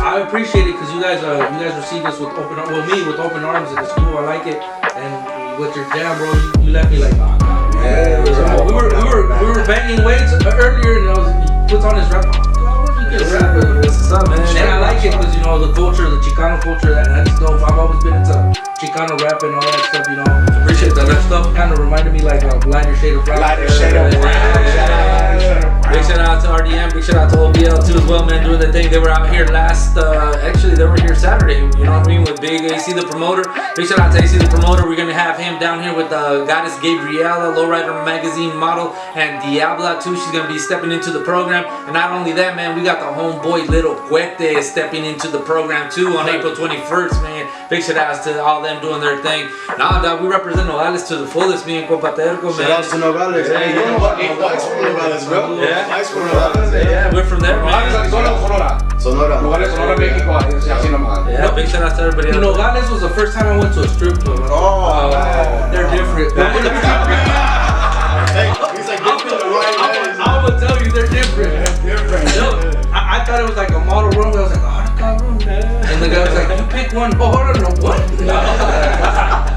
I appreciate it because you guys received us with open arms. Well, me with open arms, and it's cool. I like it. And with your jam, bro, you left me like, oh, God. Yeah, we were banging weights earlier, and he puts on his rap. What's up, man? And I like it because, you know, the culture, the Chicano culture, that's dope. I've always been into Chicano rap and all that stuff, you know. Appreciate that stuff. Kind of reminded me like of Lighter Shade of Brown. Lighter Shade of Brown. Big shout out to RDM, big shout out to OBL too as well, man, doing the thing. They were out here actually they were here Saturday, you know what I mean, with Big AC the promoter. Big shout out to AC the promoter. We're gonna have him down here with Goddess Gabriela, Lowrider magazine model, and Diabla too. She's gonna be stepping into the program. And not only that, man, we got the homeboy Little Cuete stepping into the program too on April 21st, man. Big shout outs to all them doing their thing. Nah, dog, we represent Nogales to the fullest, me and Compa Terco, man. Shout out to Nogales. Hey, you know what? Nice from Nogales, bro. Yeah. Nice from Nogales. Yeah, we're from there, Nogales, man. Arizona o Sonora. Sonora. Nogales, Sonora, México, así nomás. Yeah, big shout out to everybody else. Nogales was the first time I went to a strip club. Oh, man. They're different. Hey, he's like, this is the right way. I'm gonna tell you, they're different. Yo, I thought it was like a model runway. I was like, oh, car room. And the guy was like, you pick one. Oh, hold on, no, what?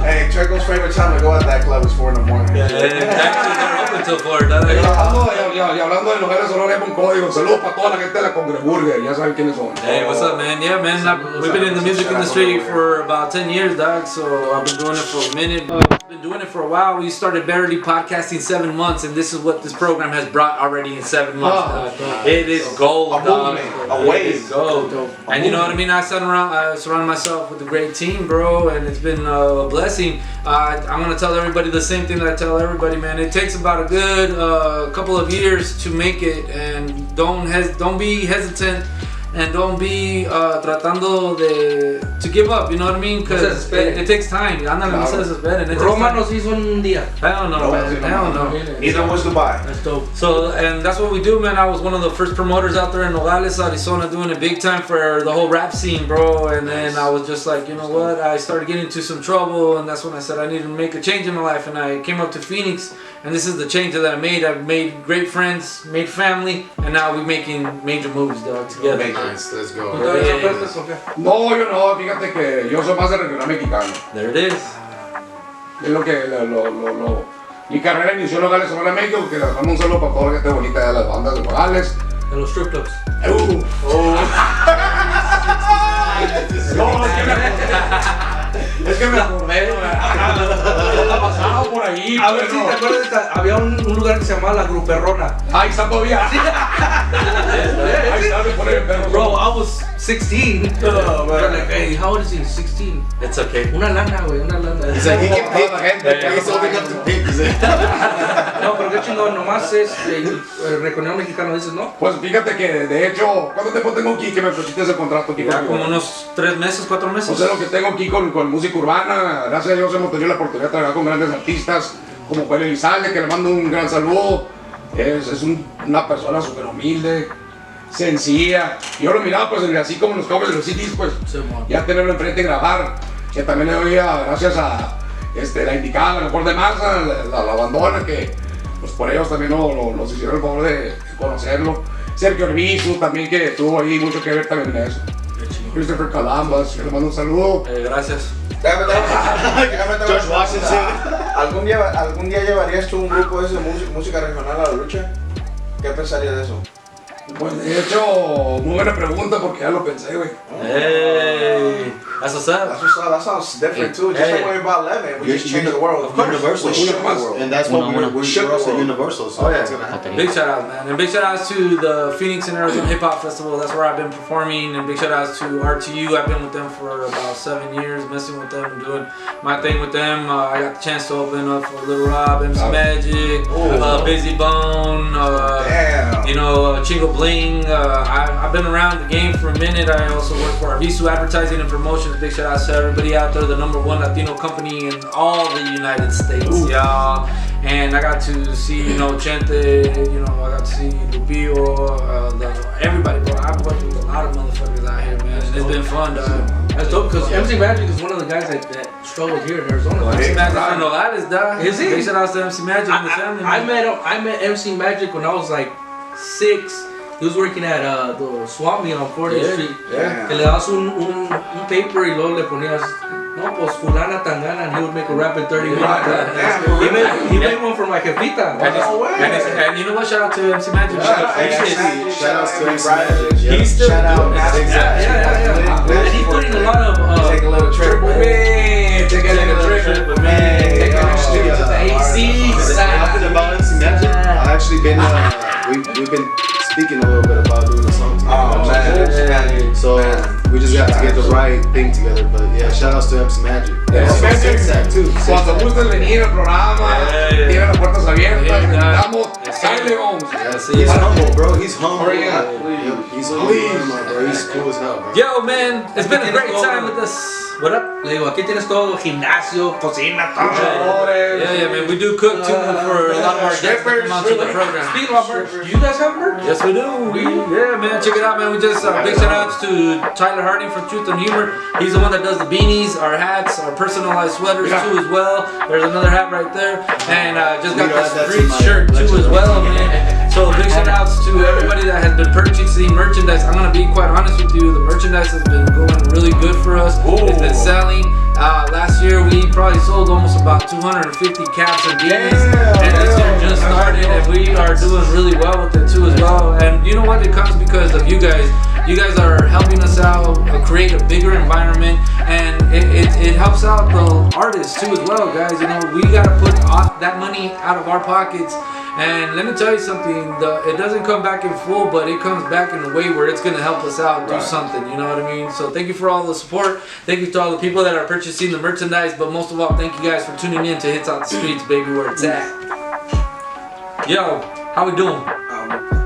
Hey, Treco's favorite time to go at that club is 4 in the morning. Actually, they're open till 4, dog. Y hablando de Nogales, Sonora, hay un código. Saludos para toda la gente de la Congreburger. Ya saben quiénes son. Hey, what's up, man? Yeah, man. We've been in the music industry for about 10 years, dog. So I've been doing it for a minute. Been doing it for a while. We started barely podcasting 7 months, and this is what this program has brought already in 7 months. Dog. It is gold, A dog. movement, a wave. It is gold. And you know what I mean? I surround myself with a great team, bro, and it's been a blessing. I'm gonna tell everybody the same thing that I tell everybody, man. It takes about a good couple of years to make it, and don't be hesitant. And don't be tratando to give up, you know what I mean? Because it takes time. Ándale, no se desesperen. Roma nos hizo en un día. Hell no, man. Hell no. Neither was Dubai. That's dope. So, and that's what we do, man. I was one of the first promoters out there in Nogales, Arizona, doing it big time for the whole rap scene, bro. And then I was just like, you know what? I started getting into some trouble, and that's when I said I needed to make a change in my life. And I came up to Phoenix, and this is the change that I made. I've made great friends, made family, and now we're making major moves, dog, together. Nice, let's ¿Tú go. todavía apuestas o qué? No, yo no, fíjate que yo soy más de regional mexicano. There it is. Es lo que mi carrera inició en Nogales, Sonora, México, que le damos un saludo para toda la gente bonita de las bandas de Nogales. De los strip clubs. No, es que me acordé, ha pasado por ahí. A ver si te acuerdas, había un lugar que se llamaba La Gruperrona. Ahí está todavía. Ahí está, me pone el perro. Bro, I was 16. They're like, hey, how old is he? 16. It's okay. Una lana, güey, una lana. He's like, he can pick. Toda la gente. He's old enough to pick. No, pero qué chingón, nomás es regional mexicano, dices, ¿no? Pues fíjate que de hecho, ¿cuánto tiempo tengo aquí que me pusiste ese contrato aquí? Ya conmigo? como unos 3 meses, 4 meses. Pues es lo que tengo aquí con música urbana. Gracias a Dios hemos tenido la oportunidad de trabajar con grandes artistas como Juan Elizalde, que le mando un gran saludo. Es una persona súper humilde, sencilla. Yo lo miraba pues así como en los covers de los CDs, pues Sí, man. ya tenerlo enfrente y grabar. Que también le doy gracias a la indicada, la mejor de Marza, la bandona, que pues por ellos también nos hicieron el favor de conocerlo. Sergio Arbizu también, que tuvo ahí mucho que ver también en eso. Christopher Columbus, que le mando un saludo. Gracias. George Washington. ¿Algún día llevarías tú un grupo de música regional a la lucha? ¿Qué pensarías de eso? Pues de hecho, muy buena pregunta porque ya lo pensé, güey. Hey, that's what's up. That sounds different too. Just like we're about 11, we just changed the world. Universal. We shook the world. And that's what we're Shook the also world. Universal. So that's gonna happen. Big shout out, man, and big shout outs to the Phoenix and Arizona Hip Hop Festival. That's where I've been performing, and big shout outs to RTU. I've been with them for about 7 years, messing with them, doing my thing with them. I got the chance to open up for Little Rob, MC Magic, Busy Bone, Damn. you know, Chingo Bling. I've been around the game for a minute. I also work for Arvizu Advertising and Promotions. Big shout out to everybody out there, the #1 Latino company in all the United States, y'all. And I got to see, you know, Chente, you know, I got to see Lupio, everybody, bro. I've worked with a lot of motherfuckers out here, man. It's been fun, dog. That's dope, because MC Magic is one of the guys that struggled here in Arizona. MC Magic from Nogales, dog. Is he? Big shout out to MC Magic and the family. I met MC Magic when I was like 6. He was working at the Swap Meet on 40th Street. Yeah. Que le dabas un paper y luego le ponías, no, pues fulana tangana, and he would make a rap in 30 minutes. He made one for my jefita. And you know what? Shout out to MC Magic. Shout out He MC is- Magic. Shout outs to MC Right. Magic. He's still Shout out doing it. Magic. Yeah. And he put in a lot of Take a little trip, triple man. man, take a little trip with me, take a little trip to the AC Talking side. about MC Magic, I've actually been, we've been speaking a little bit about doing a song together. Oh man, MC Magic. So Man. we just got to get the right thing together. But yeah, shout outs to MC Magic. MC Magic. Zigzag too. Cuando Zigzag. gustes venir al programa, Yeah. tienen las puertas abiertas, Yeah, te invitamos. yes, sir. Ahí le vamos. Yes, he's humble, bro. He's humble. Hurry up. He's humble, bro. He's cool as hell, bro. Yo, man, it's been a great time with us. What up? Le digo, aquí tienes todo, gimnasio, cocina, todo. Yeah, man, we do cook too for a lot of our guests that come out to the program. Speaking of merch, you guys have merch? Yes, we do. Yeah, man, check it out, man. We just big shout outs to Tyler Harding from Truth and Humor. He's the one that does the beanies, our hats, our personalized sweaters too as well. There's another hat right there, and just got this street shirt too as well, man. So big shout outs to everybody that has been purchasing merchandise. I'm gonna be quite honest with you, the merchandise has been going really good for us. It's been selling. Last year we probably sold almost about 250 caps and beanies, and this year just started, and we are doing really well with it too as well. And you know what? It comes because of you guys. You guys are helping us out, create a bigger environment, and it helps out the artists too as well, guys. You know, we gotta put that money out of our pockets. And let me tell you something, it doesn't come back in full, but it comes back in a way where it's gonna help us out, do something, you know what I mean? So thank you for all the support. Thank you to all the people that are purchasing the merchandise, but most of all, thank you guys for tuning in to Hits Out the Streets, baby, where it's at. Yo, how we doing?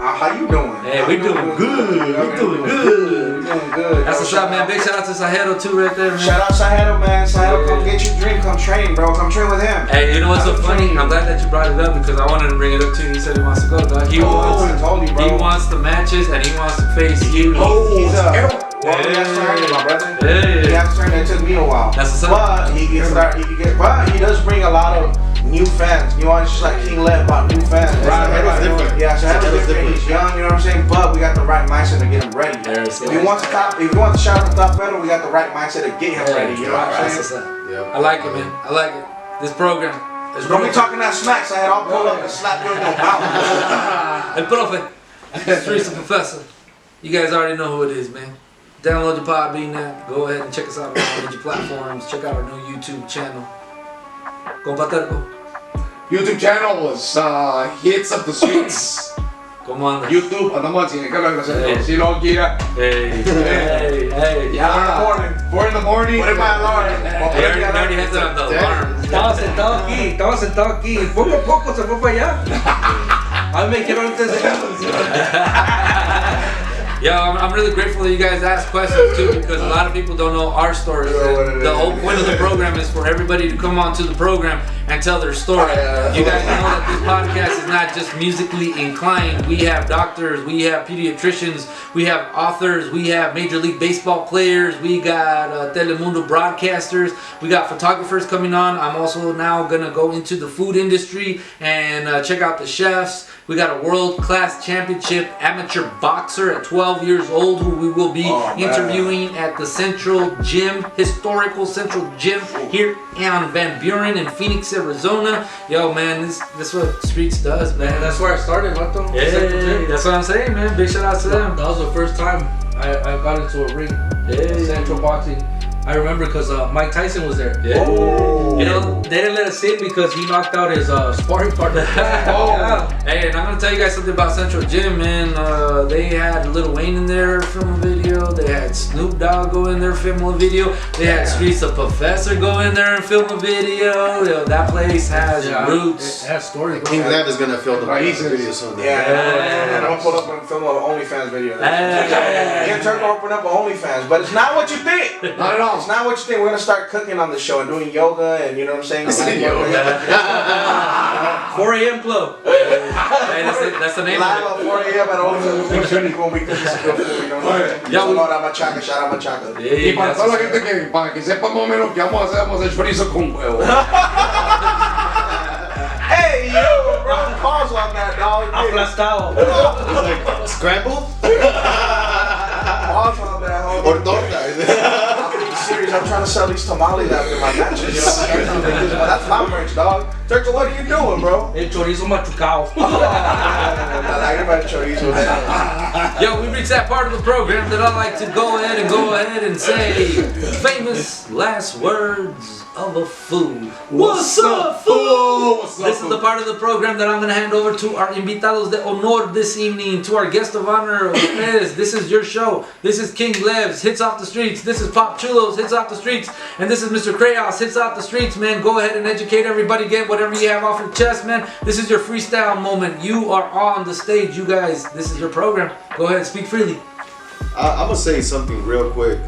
How you doing? Hey, we doing good. We doing good. We doing good. That's what's up, man. Big shout out to Sahero too right there, man. Shout out Sahero, man. Sahero, come get your drink. Come train, bro. Come train with him. Hey, you know what's so funny? I'm glad that you brought it up because I wanted to bring it up too. He said he wants to go, dog. He I told you, bro. He wants the matches and he wants to face you. He's Sahero. well, he has to learn it, my brother. Hey. He has to learn it. It took me a while. That's what's up. But he does bring a lot of new fans. You know, it's just like King Lev about new fans. Right, different. Yeah, so That that's was different. He's young, you know what I'm saying? But we got the right mindset to get him ready. If you want to shout out the top pedal, we got the right mindset to get him ready. You know what I'm saying? Yep. I like it, man. I like it. This program. is Don't be really- talking that smacks. I had all pull up and slap you in your mouth. El Profe, Streets the Professor. You guys already know who it is, man. Download your Podbean app. Go ahead and check us out on all major platforms. Check out our new YouTube channel. Compaterco, YouTube channel was Hits of the Streets. ¿cómo andas? YouTube, andamos así, ¿qué lo que Hey. Si lo quiera. Hey, hey, hey. Yeah. 4 in the morning. Put in my alarm. He already has it on the alarm. Estaba sentado aquí. Poco a poco se fue para allá. A mí me dijeron antes de... Yo, I'm really grateful that you guys ask questions too, because a lot of people don't know our stories. And the whole point of the program is for everybody to come onto the program and tell their story. You guys know that this podcast is not just musically inclined. We have doctors, we have pediatricians, we have authors, we have Major League Baseball players, we got Telemundo broadcasters, we got photographers coming on. I'm also now gonna go into the food industry and check out the chefs. We got a world-class championship amateur boxer at 12 years old who we will be interviewing at the Central Gym, historical Central Gym here on Van Buren in Phoenix, Arizona. Yo, man, this is what Streets does, man. That's where I started, Vato. Yeah, that's what I'm saying, man. Big shout out to them. That was the first time I got into a ring. Yeah. Central Boxing. I remember because Mike Tyson was there. Yeah. You know, they didn't let us in because he knocked out his sparring partner. Hey, and I'm gonna tell you guys something about Central Gym, man. They had Lil Wayne in there film a video. They had Snoop Dogg go in there film a video. They had Streets the Professor go in there and film a video. Yo, that place has roots. It has stories. King Lev is gonna film the Raíces. video someday. Yeah, and I'm gonna pull up and film an OnlyFans video. Get Turk open up an OnlyFans, but it's not what you think. Not at all. It's not what you think. We're gonna start cooking on the show and doing yoga and you know what I'm saying? 4 a.m. club. Hey, that's the name Live of at 4 a.m. at OnlyFans when we cook some good food, you know what I'm saying? Yeah, we- Shout out Machaca, shout out Machaca. it. Y para toda la gente que, para que sepa más o menos que vamos a hacer chorizo con huevo. Hey, yo, bro, pause on that, dog. Aplastado. Scramble Pause on that, homie. or torta. I'm being serious. I'm trying to sell these tamales after my matches. You know? That's my merch, dog. Turtle, what are you doing, bro? El chorizo machucado. I like it about chorizo. Yo, we reached that part of the program that I like to go ahead and say famous last words of a fool. What's up, fool? This is the part of the program that I'm going to hand over to our invitados de honor this evening, to our guest of honor, Fez. This is your show. This is King Lev's Hits Off the Streets. This is Pop Chulo's Hits Off the Streets. And this is Mr. Krayos Hits Off the Streets, man. Go ahead and educate everybody. Get whatever you have off your chest, man. This is your freestyle moment. You are on the stage, you guys. This is your program. Go ahead, speak freely. I'm gonna say something real quick.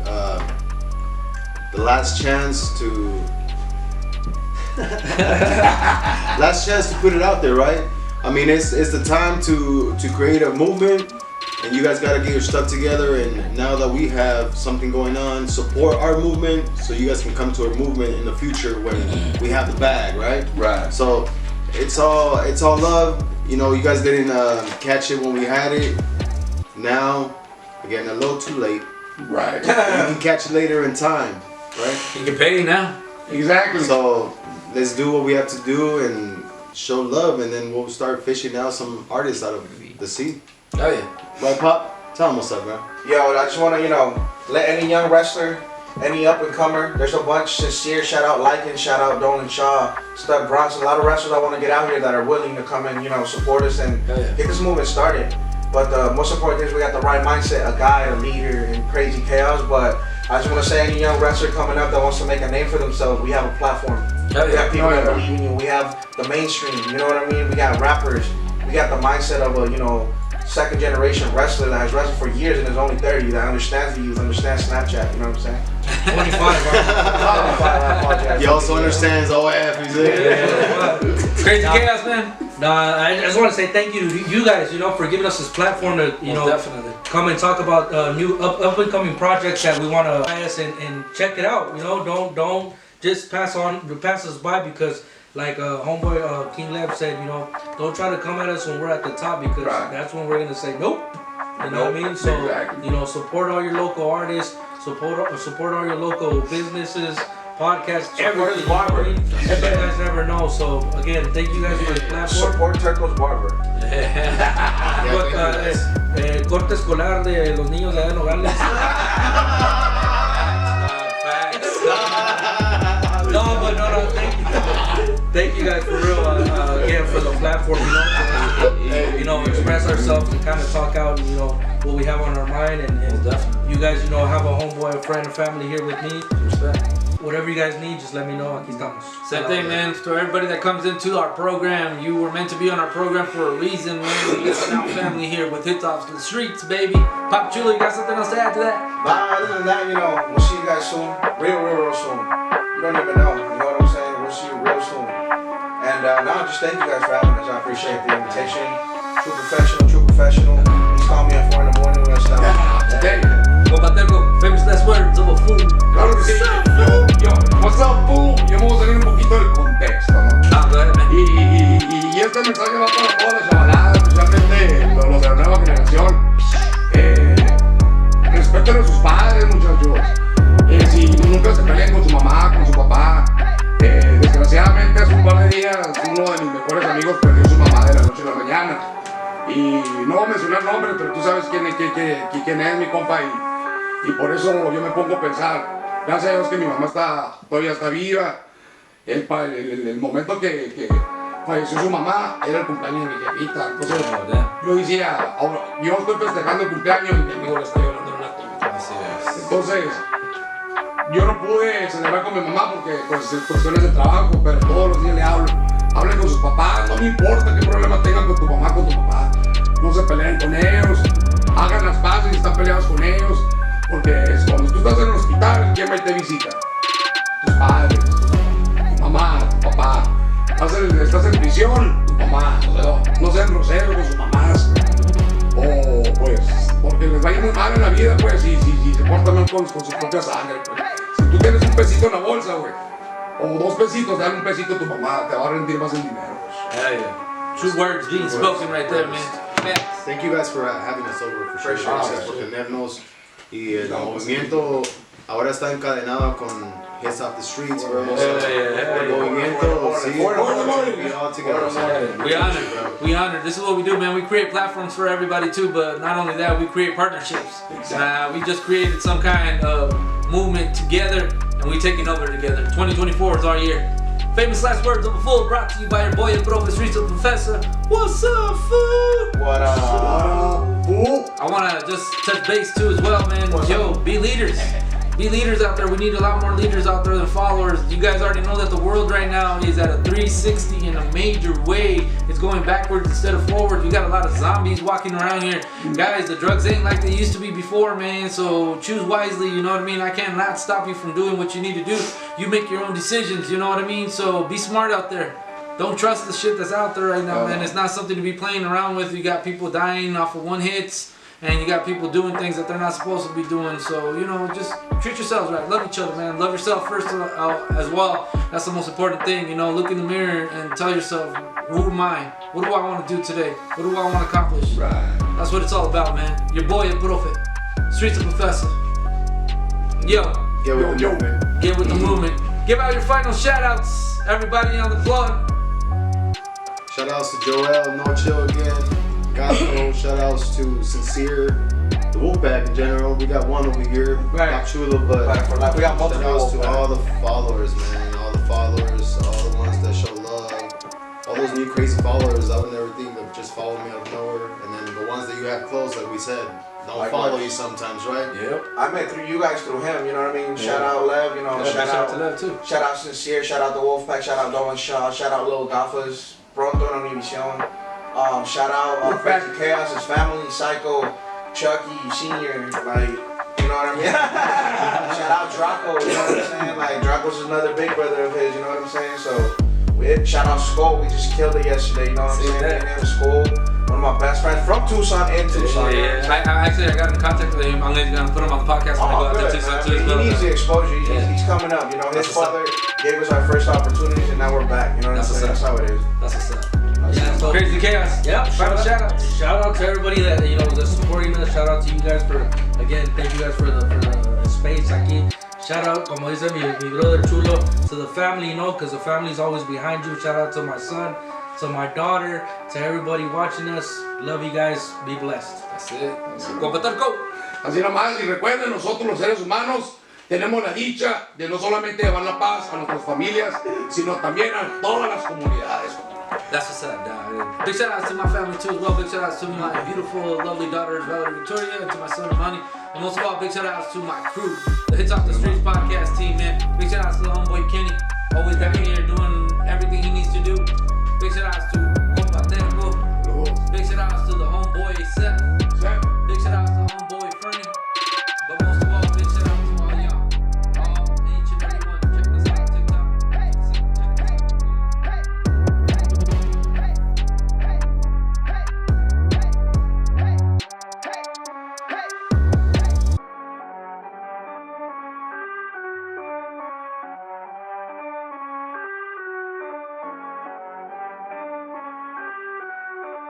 The last chance to put it out there, right? I mean, it's the time to create a movement, and you guys gotta get your stuff together. And now that we have something going on, support our movement so you guys can come to our movement in the future when we have the bag, right? Right. So it's all love. You know, you guys didn't catch it when we had it. Now, again, a little too late. Right. You can catch it later in time, right? You can pay now. Exactly. So let's do what we have to do and show love, and then we'll start fishing out some artists out of the sea. Oh yeah. Right, Pop? Tell them what's up, man. Yo, I just want to, let any young wrestler, any up and comer, there's a bunch. Sincere, shout out Lycan, shout out Dolan Shaw, Stud Bronson. A lot of wrestlers I want to get out here that are willing to come and, support us and get this movement started. But the most important thing is we got the right mindset, a guy, a leader in crazy chaos. But I just want to say any young wrestler coming up that wants to make a name for themselves, we have a platform. Oh, We yeah. have people that believe in you. We have the mainstream, you know what I mean? We got rappers. We got the mindset of a, second generation wrestler that has wrestled for years and is only 30, that understands the youth, understands Snapchat, you know what I'm saying? 25, right? 25, I apologize. He also understands OF, he's like, Crazy chaos, man. Nah, I just want to say thank you to you guys, for giving us this platform to, Most definitely. come and talk about new up and coming projects that we want to bias and check it out. Don't just pass us by because like homeboy King Lev said, you know, don't try to come at us when we're at the top because Right. that's when we're gonna say nope. You know what I mean? So Exactly. you know, support all your local artists, support all your local businesses, podcasts, Support everything. his barber. You guys never know. So again, thank you guys for the platform. Support Turco's barber. Corte escolar de los niños de allá de Nogales. No, but no, thank you guys for real, again, for the platform, you know, express ourselves and kind of talk out, you know, what we have on our mind, and you guys, you know, have a homeboy, a friend, a family here with me. Whatever you guys need, just let me know. Aquí estamos. Same thing, man. To everybody that comes into our program, you were meant to be on our program for a reason, man. It's now family here with Hits Off the Streets, baby. Pop Chulo, you got something else to add to that? Nah, other than that, you know, we'll see you guys soon. Real soon. You don't even know. You know what I'm saying? We'll see you real soon. And no, just thank you guys for having us. I appreciate the invitation. True professional. Just call me at 4 in the morning when it's down. Hey, Bocaterco, famous last words of a fool. claro que sí. What's up, fool? Y vamos a salir un poquito del contexto, ¿no? Go ahead, man. Y este mensaje va para toda la chavalada, especialmente los de la nueva generación. Respeten a sus padres, muchachos. Si nunca se pelean con su mamá, con su papá. Desgraciadamente hace un par de días uno de mis mejores amigos perdió su mamá de la noche a la mañana. Y no voy a mencionar nombres, pero tú sabes quién es mi compa. Y por eso yo me pongo a pensar, gracias a Dios que mi mamá todavía está viva. El momento que falleció su mamá era el cumpleaños de mi jefita. Entonces yo decía, ahora, yo estoy festejando el cumpleaños y mi amigo le está llorando en una tumba. Entonces yo no pude celebrar con mi mamá porque pues cuestiones de trabajo, pero todos los días le hablo. Hablen con sus papás, no me importa qué problema tengan con tu mamá, con tu papá. No se peleen con ellos, hagan las paces y están peleados con ellos. Porque cuando tú estás en el hospital, ¿quién va y te visita? Tus padres, tu mamá, tu papá. Estás en prisión, tu mamá. No sean groseros con sus mamás. O pues, porque les va a ir muy mal en la vida, pues, si se portan mal con su propia sangre, pues. Si tú tienes un pesito en la bolsa, güey, o 2 pesitos, dale un pesito a tu mamá, te va a rendir más el dinero, pues. Hell yeah. True words being spoken right there, man. Thank you guys for having us over for sure. Gracias por tenernos. Y el movimiento ahora está encadenado con Hits Off the Streets, bro. El movimiento, sí, we all together. We honor. This is what we do, man. We create platforms for everybody too, but not only that, we create partnerships. We just created some kind of movement together, and we taking over together. 2024 is our year. Famous last words of a fool brought to you by your boy El Profe Streets of Professor. What's up, fool? What up? Fool. I want to just touch base too as well, man. Yo, be leaders. Be leaders out there. We need a lot more leaders out there than followers. You guys already know that the world right now is at a 360 in a major way. It's going backwards instead of forwards. We got a lot of zombies walking around here. Guys, the drugs ain't like they used to be before, man. So choose wisely, you know what I mean? I cannot stop you from doing what you need to do. You make your own decisions, you know what I mean? So be smart out there. Don't trust the shit that's out there right now, man. It's not something to be playing around with. You got people dying off of one hits. And you got people doing things that they're not supposed to be doing. So, you know, just treat yourselves right. Love each other, man. Love yourself first as well. That's the most important thing. You know, look in the mirror and tell yourself, who am I? What do I want to do today? What do I want to accomplish? Right. That's what it's all about, man. Your boy, El Profe. Streets of Professor. Yo. Get with the movement. Get with the movement. Give out your final shout-outs. Everybody on the plug. Shout outs to Joel, No Chill again. Gospel, shout outs to Sincere, the Wolfpack in general. We got one over here, Pop Chulo, but We got shout multiple outs to Wolfpack. all the followers, man. All the followers, all the ones that show love. All those new crazy followers, I would never think of just following me out of nowhere. And then the ones that you have close, like we said, don't Like follow what? you sometimes, right? Yep. I met through you guys through him, you know what I mean? Shout out Lev, you know, shout out to that too. Shout out Sincere, shout out the Wolfpack, shout out Dolan Shaw, shout out Lil Gafas, Pronto en Univision. Shout out Crazy Chaos, his family, Psycho, Chucky, Senior, like, you know what I mean? Shout out Draco, you know what I'm saying? Like, Draco's another big brother of his, you know what I'm saying? So, shout out Skull, we just killed it yesterday, you know what I'm saying? Me and him, Skull, one of my best friends from Tucson in Tucson. Yeah, I got in contact with him. I'm gonna put him on the podcast when I go out to Tucson too. He needs the exposure. He's coming up. You know, his That's what's father, gave us our first opportunities, and now we're back. You know what I'm saying? That's how it is. That's what's up. Yeah, so Crazy Chaos. yeah, Shout out. Shout out to everybody that that's supporting us. Shout out to you guys for thank you guys for the space aquí. Shout out, como dice mi brother Chulo, to the family, because the family's always behind you. Shout out to my son, to my daughter, to everybody watching us. Love you guys. Be blessed. That's it. Competarco. Así nomás, y recuerden, nosotros los seres humanos tenemos la dicha de no solamente llevar la paz a nuestras familias, sino también a todas las comunidades. That's what's up, dog. Big shout outs to my family too as well. Big shout outs to my beautiful, lovely daughters, Valerie Victoria, and to my son Imani. And most of all, big shout outs to my crew, the Hits Off the Streets podcast team, man. Big shout outs to the homeboy Kenny, always down here doing everything he needs to do. Big shout outs to Compa Terco. Big shout outs